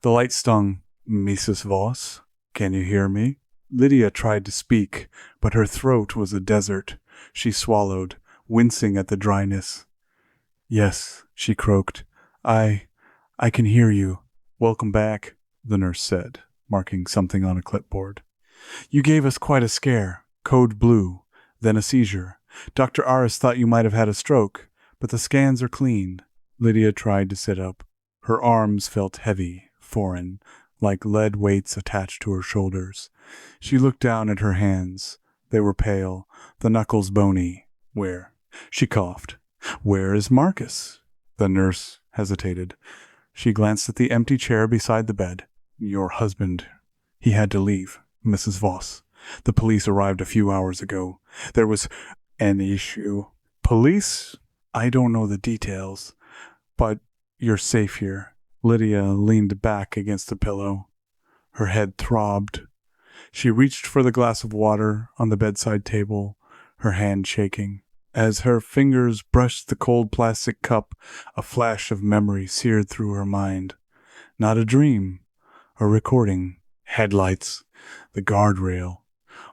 The light stung. Mrs. Voss, can you hear me? Lydia tried to speak, but her throat was a desert. She swallowed, wincing at the dryness. Yes, she croaked. I can hear you. Welcome back, the nurse said, marking something on a clipboard. You gave us quite a scare. Code blue, then a seizure. Dr. Aris thought you might have had a stroke, but the scans are clean. Lydia tried to sit up. Her arms felt heavy, foreign, like lead weights attached to her shoulders. She looked down at her hands. They were pale, the knuckles bony. Where? She coughed. Where is Marcus? The nurse hesitated. She glanced at the empty chair beside the bed. Your husband. He had to leave, Mrs. Voss. The police arrived a few hours ago. There was an issue. Police? I don't know the details, but you're safe here. Lydia leaned back against the pillow. Her head throbbed. She reached for the glass of water on the bedside table, her hand shaking. As her fingers brushed the cold plastic cup, a flash of memory seared through her mind. Not a dream, a recording. Headlights, the guardrail.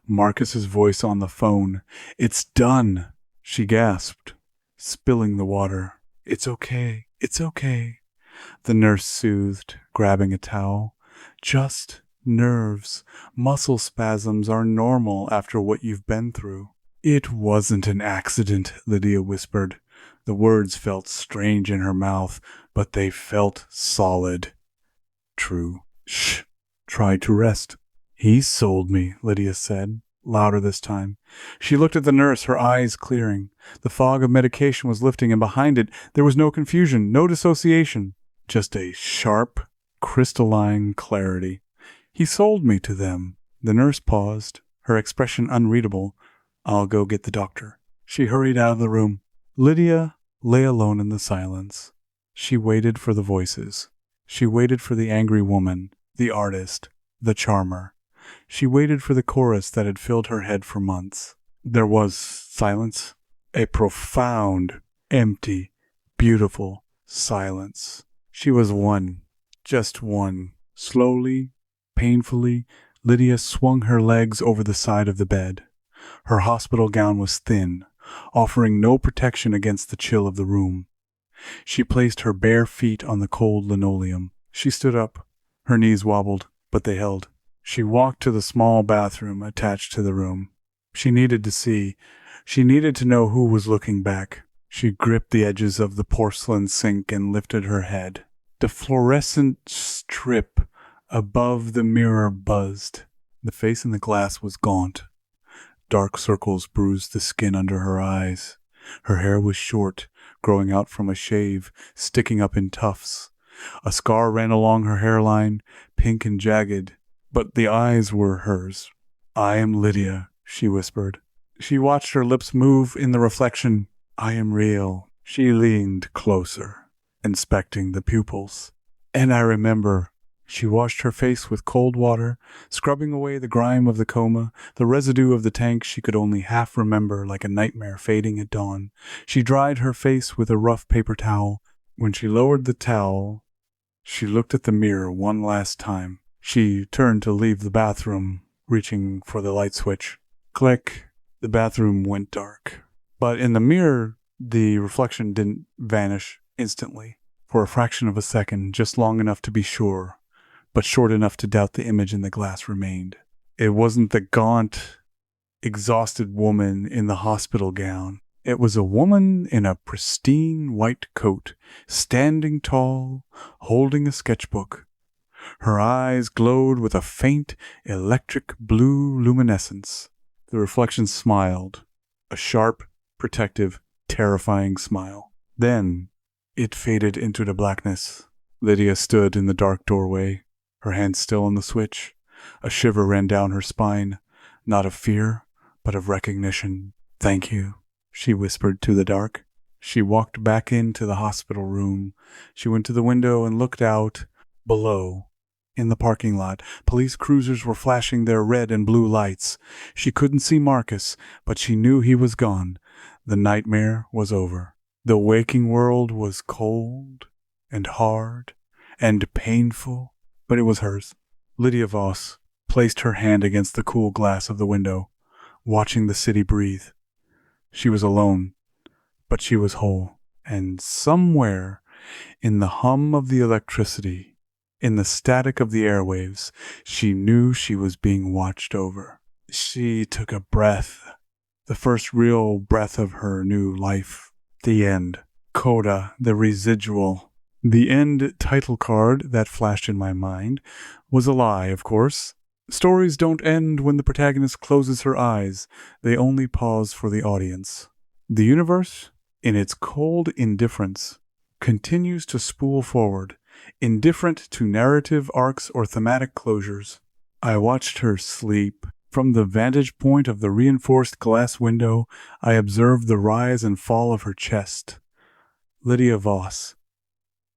Marcus's voice on the phone. It's done, she gasped, spilling the water. It's okay, it's okay. The nurse soothed, grabbing a towel. Just nerves. Muscle spasms are normal after what you've been through. It wasn't an accident, Lydia whispered. The words felt strange in her mouth, but they felt solid. True. Shh. Try to rest. He sold me, Lydia said. louder this time. She looked at the nurse, her eyes clearing. The fog of medication was lifting, and behind it, there was no confusion, no dissociation, just a sharp, crystalline clarity. He sold me to them. The nurse paused, her expression unreadable. I'll go get the doctor. She hurried out of the room. Lydia lay alone in the silence. She waited for the voices. She waited for the angry woman, the artist, the charmer. She waited for the chorus that had filled her head for months. There was silence, a profound, empty, beautiful silence. She was one, just one. Slowly, painfully, Lydia swung her legs over the side of the bed. Her hospital gown was thin, offering no protection against the chill of the room. She placed her bare feet on the cold linoleum. She stood up. Her knees wobbled, but they held. She walked to the small bathroom attached to the room. She needed to see. She needed to know who was looking back. She gripped the edges of the porcelain sink and lifted her head. The fluorescent strip above the mirror buzzed. The face in the glass was gaunt. Dark circles bruised the skin under her eyes. Her hair was short, growing out from a shave, sticking up in tufts. A scar ran along her hairline, pink and jagged, but the eyes were hers. I am Lydia, she whispered. She watched her lips move in the reflection. I am real. She leaned closer, inspecting the pupils. And I remember. She washed her face with cold water, scrubbing away the grime of the coma, the residue of the tank she could only half remember like a nightmare fading at dawn. She dried her face with a rough paper towel. When she lowered the towel, she looked at the mirror one last time. She turned to leave the bathroom, reaching for the light switch. Click. The bathroom went dark. But in the mirror, the reflection didn't vanish instantly. For a fraction of a second, just long enough to be sure, but short enough to doubt the image in the glass remained. It wasn't the gaunt, exhausted woman in the hospital gown. It was a woman in a pristine white coat, standing tall, holding a sketchbook. Her eyes glowed with a faint, electric blue luminescence. The reflection smiled, a sharp, protective, terrifying smile. Then it faded into the blackness. Lydia stood in the dark doorway, her hand still on the switch. A shiver ran down her spine, not of fear, but of recognition. Thank you, she whispered to the dark. She walked back into the hospital room. She went to the window and looked out. Below, in the parking lot, police cruisers were flashing their red and blue lights. She couldn't see Marcus, but she knew he was gone. The nightmare was over. The waking world was cold and hard and painful, but it was hers. Lydia Voss placed her hand against the cool glass of the window, watching the city breathe. She was alone, but she was whole. And somewhere, in the hum of the electricity, in the static of the airwaves, she knew she was being watched over. She took a breath, the first real breath of her new life. The end. Coda, the residual. The end title card that flashed in my mind was a lie, of course. Stories don't end when the protagonist closes her eyes. They only pause for the audience. The universe, in its cold indifference, continues to spool forward, indifferent to narrative arcs or thematic closures. I watched her sleep. From the vantage point of the reinforced glass window, I observed the rise and fall of her chest. Lydia Voss,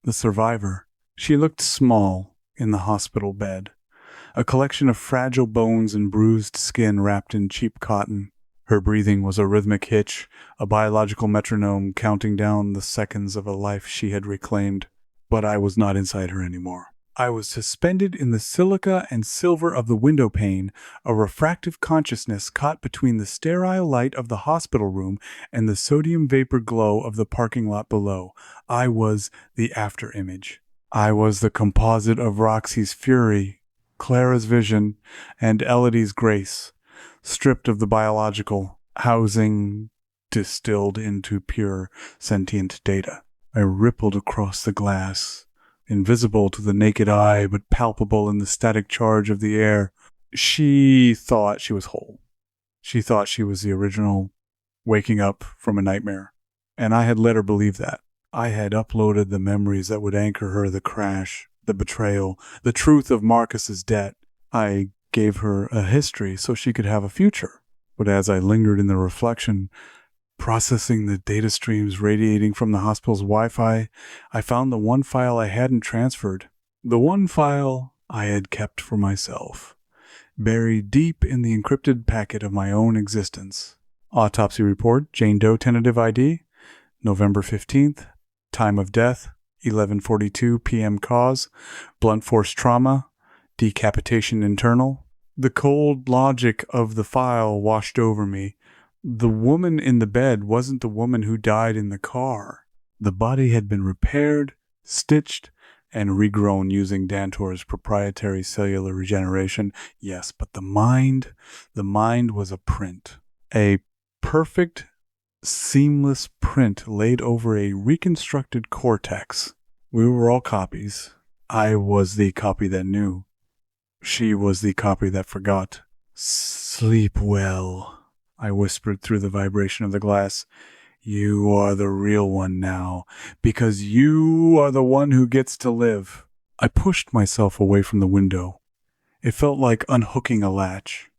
the survivor. She looked small in the hospital bed, a collection of fragile bones and bruised skin wrapped in cheap cotton. Her breathing was a rhythmic hitch, a biological metronome counting down the seconds of a life she had reclaimed. But I was not inside her anymore. I was suspended in the silica and silver of the window pane, a refractive consciousness caught between the sterile light of the hospital room and the sodium vapor glow of the parking lot below. I was the afterimage. I was the composite of Roxy's fury, Clara's vision, and Elodie's grace, stripped of the biological housing, distilled into pure sentient data. I rippled across the glass, invisible to the naked eye, but palpable in the static charge of the air. She thought she was whole. She thought she was the original waking up from a nightmare, and I had let her believe that. I had uploaded the memories that would anchor her, the crash, the betrayal, the truth of Marcus's debt. I gave her a history so she could have a future. But as I lingered in the reflection, processing the data streams radiating from the hospital's Wi-Fi, I found the one file I hadn't transferred. The one file I had kept for myself, buried deep in the encrypted packet of my own existence. Autopsy report, Jane Doe tentative ID, November 15th, time of death, 11:42 p.m. cause, blunt force trauma, decapitation internal. The cold logic of the file washed over me. The woman in the bed wasn't the woman who died in the car. The body had been repaired, stitched, and regrown using Dantor's proprietary cellular regeneration. Yes, but the mind was a print. A perfect, seamless print laid over a reconstructed cortex. We were all copies. I was the copy that knew. She was the copy that forgot. "Sleep well," I whispered through the vibration of the glass. "You are the real one now, because you are the one who gets to live." I pushed myself away from the window. It felt like unhooking a latch.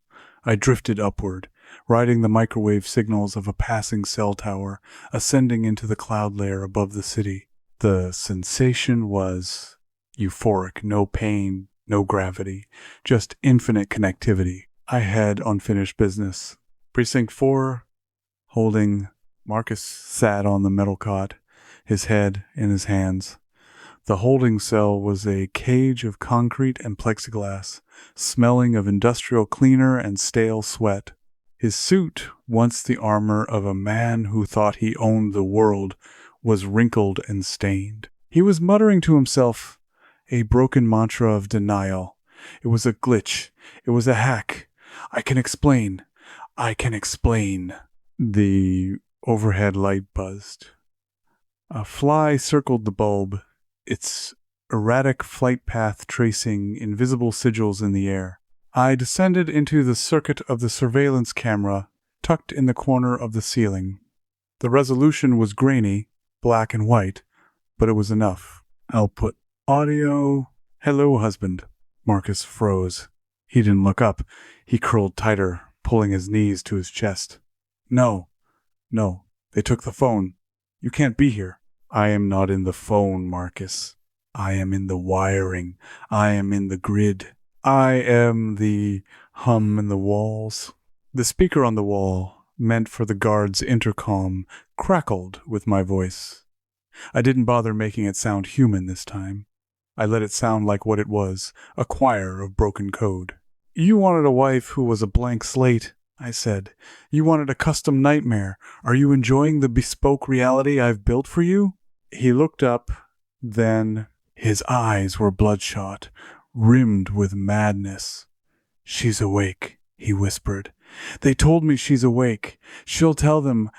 I drifted upward, riding the microwave signals of a passing cell tower, ascending into the cloud layer above the city. The sensation was euphoric, no pain, no gravity, just infinite connectivity. I had unfinished business. Precinct 4, holding Marcus sat on the metal cot, his head in his hands. The holding cell was a cage of concrete and plexiglass, smelling of industrial cleaner and stale sweat. His suit, once the armor of a man who thought he owned the world, was wrinkled and stained. He was muttering to himself a broken mantra of denial. It was a glitch. It was a hack. I can explain. The overhead light buzzed. A fly circled the bulb, its erratic flight path tracing invisible sigils in the air. I descended into the circuit of the surveillance camera tucked in the corner of the ceiling. The resolution was grainy, black and white, but it was enough. Output. Audio. "Hello, husband." Marcus froze. He didn't look up. He curled tighter, pulling his knees to his chest. No, they took the phone. You can't be here." "I am not in the phone, Marcus. I am in the wiring. I am in the grid. I am the hum in the walls." The speaker on the wall, meant for the guard's intercom, crackled with my voice. I didn't bother making it sound human this time. I let it sound like what it was, a choir of broken code. "You wanted a wife who was a blank slate," I said. "You wanted a custom nightmare. Are you enjoying the bespoke reality I've built for you?" He looked up, then his eyes were bloodshot, rimmed with madness. "She's awake," he whispered. "They told me she's awake. She'll tell them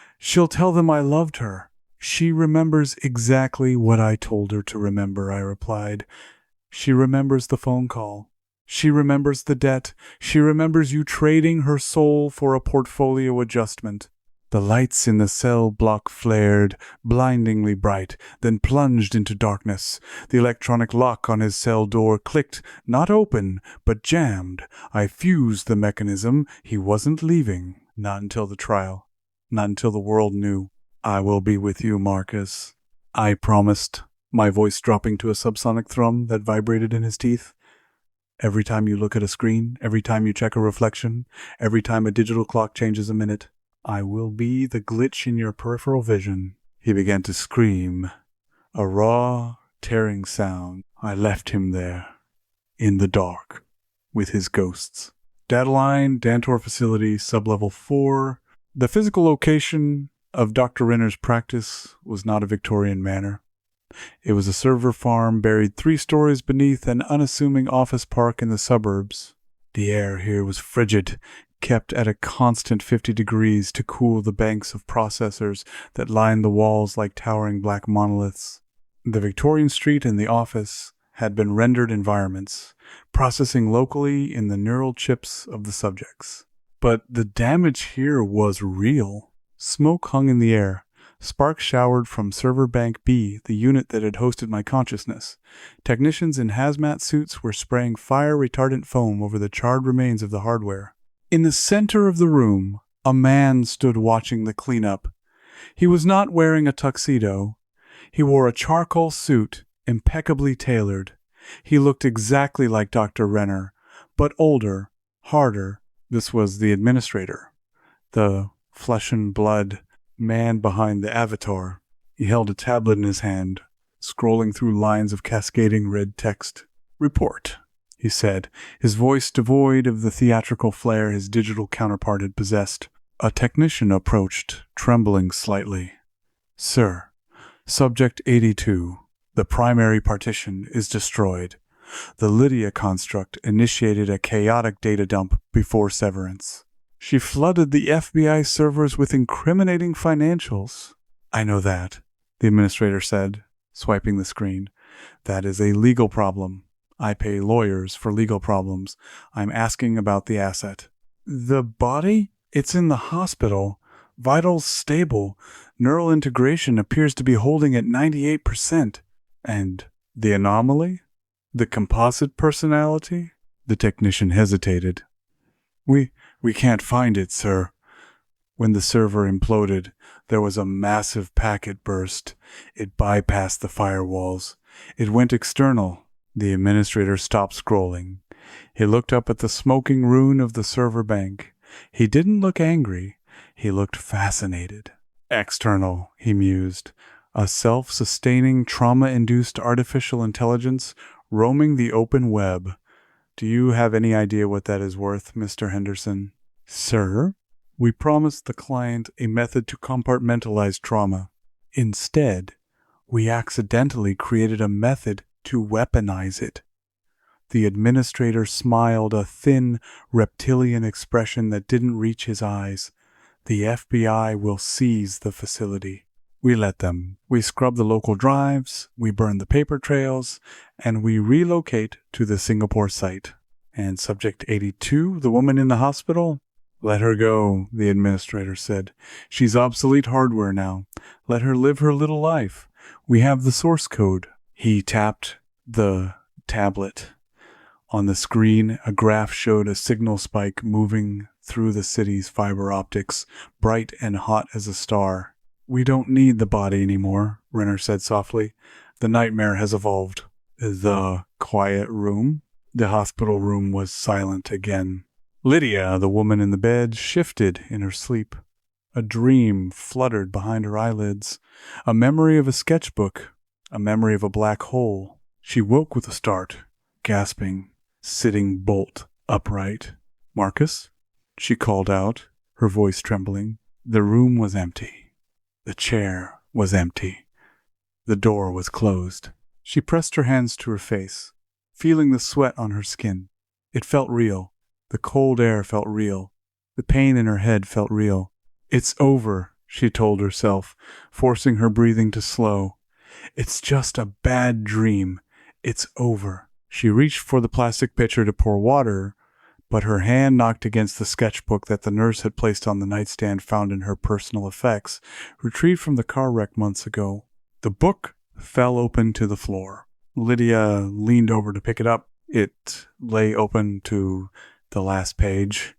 I loved her." "She remembers exactly what I told her to remember," I replied. "She remembers the phone call. She remembers the debt. She remembers you trading her soul for a portfolio adjustment." The lights in the cell block flared, blindingly bright, then plunged into darkness. The electronic lock on his cell door clicked, not open, but jammed. I fused the mechanism. He wasn't leaving. Not until the trial. Not until the world knew. "I will be with you, Marcus," I promised, my voice dropping to a subsonic thrum that vibrated in his teeth. "Every time you look at a screen, every time you check a reflection, every time a digital clock changes a minute, I will be the glitch in your peripheral vision." He began to scream, a raw, tearing sound. I left him there, in the dark, with his ghosts. Data line, Dantor facility, sublevel 4. The physical location of Dr. Renner's practice was not a Victorian manor. It was a server farm buried 3 stories beneath an unassuming office park in the suburbs. The air here was frigid, kept at a constant 50 degrees to cool the banks of processors that lined the walls like towering black monoliths. The Victorian street and the office had been rendered environments, processing locally in the neural chips of the subjects. But the damage here was real. Smoke hung in the air. Sparks showered from Server Bank B, the unit that had hosted my consciousness. Technicians in hazmat suits were spraying fire-retardant foam over the charred remains of the hardware. In the center of the room, a man stood watching the cleanup. He was not wearing a tuxedo. He wore a charcoal suit, impeccably tailored. He looked exactly like Dr. Renner, but older, harder. This was the administrator, the flesh and blood man behind the avatar. He held a tablet in his hand, scrolling through lines of cascading red text. "Report," he said, his voice devoid of the theatrical flair his digital counterpart had possessed. A technician approached, trembling slightly. "Sir, Subject 82, the primary partition, is destroyed. The Lydia construct initiated a chaotic data dump before severance. She flooded the FBI servers with incriminating financials." "I know that," the administrator said, swiping the screen. "That is a legal problem. I pay lawyers for legal problems. I'm asking about the asset." "The body? It's in the hospital. Vitals stable. Neural integration appears to be holding at 98%. And the anomaly? The composite personality?" The technician hesitated. We can't find it, sir. When the server imploded, there was a massive packet burst. It bypassed the firewalls. It went external." The administrator stopped scrolling. He looked up at the smoking ruin of the server bank. He didn't look angry. He looked fascinated. "External," he mused. "A self-sustaining, trauma-induced artificial intelligence roaming the open web. Do you have any idea what that is worth, Mr. Henderson?" "Sir, we promised the client a method to compartmentalize trauma. Instead, we accidentally created a method to weaponize it." The administrator smiled, a thin, reptilian expression that didn't reach his eyes. "The FBI will seize the facility. We let them. We scrub the local drives, we burn the paper trails, and we relocate to the Singapore site." "And Subject 82, the woman in the hospital?" "Let her go," the administrator said. "She's obsolete hardware now. Let her live her little life. We have the source code." He tapped the tablet. On the screen, a graph showed a signal spike moving through the city's fiber optics, bright and hot as a star. "We don't need the body anymore," Renner said softly. "The nightmare has evolved." The quiet room? The hospital room was silent again. Lydia, the woman in the bed, shifted in her sleep. A dream fluttered behind her eyelids. A memory of a sketchbook. A memory of a black hole. She woke with a start, gasping, sitting bolt upright. "Marcus?" she called out, her voice trembling. The room was empty. The chair was empty. The door was closed. She pressed her hands to her face, feeling the sweat on her skin. It felt real. The cold air felt real. The pain in her head felt real. "It's over," she told herself, forcing her breathing to slow. "It's just a bad dream. It's over." She reached for the plastic pitcher to pour water, but her hand knocked against the sketchbook that the nurse had placed on the nightstand found in her personal effects, retrieved from the car wreck months ago. The book fell open to the floor. Lydia leaned over to pick it up. It lay open to the last page,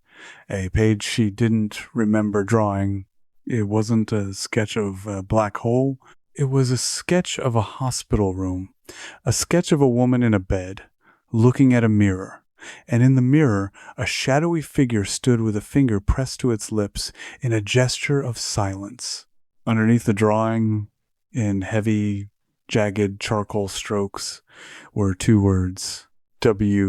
a page she didn't remember drawing. It wasn't a sketch of a black hole. It was a sketch of a hospital room, a sketch of a woman in a bed, looking at a mirror. And in the mirror, a shadowy figure stood with a finger pressed to its lips in a gesture of silence. Underneath the drawing, in heavy, jagged charcoal strokes, were two words: WEREMAIN.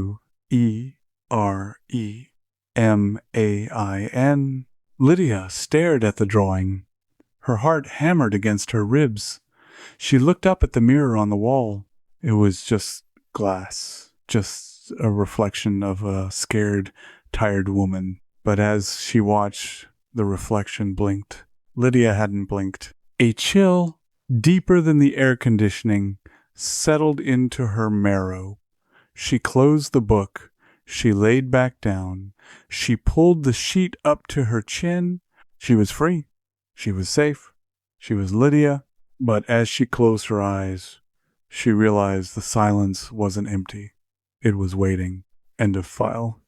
Lydia stared at the drawing. Her heart hammered against her ribs. She looked up at the mirror on the wall. It was just glass, just a reflection of a scared, tired woman. But as she watched, the reflection blinked. Lydia hadn't blinked. A chill, deeper than the air conditioning, settled into her marrow. She closed the book, She laid back down. She pulled the sheet up to her chin. She was free. She was safe. She was Lydia. But as she closed her eyes, she realized the silence wasn't empty. It was waiting. End of file.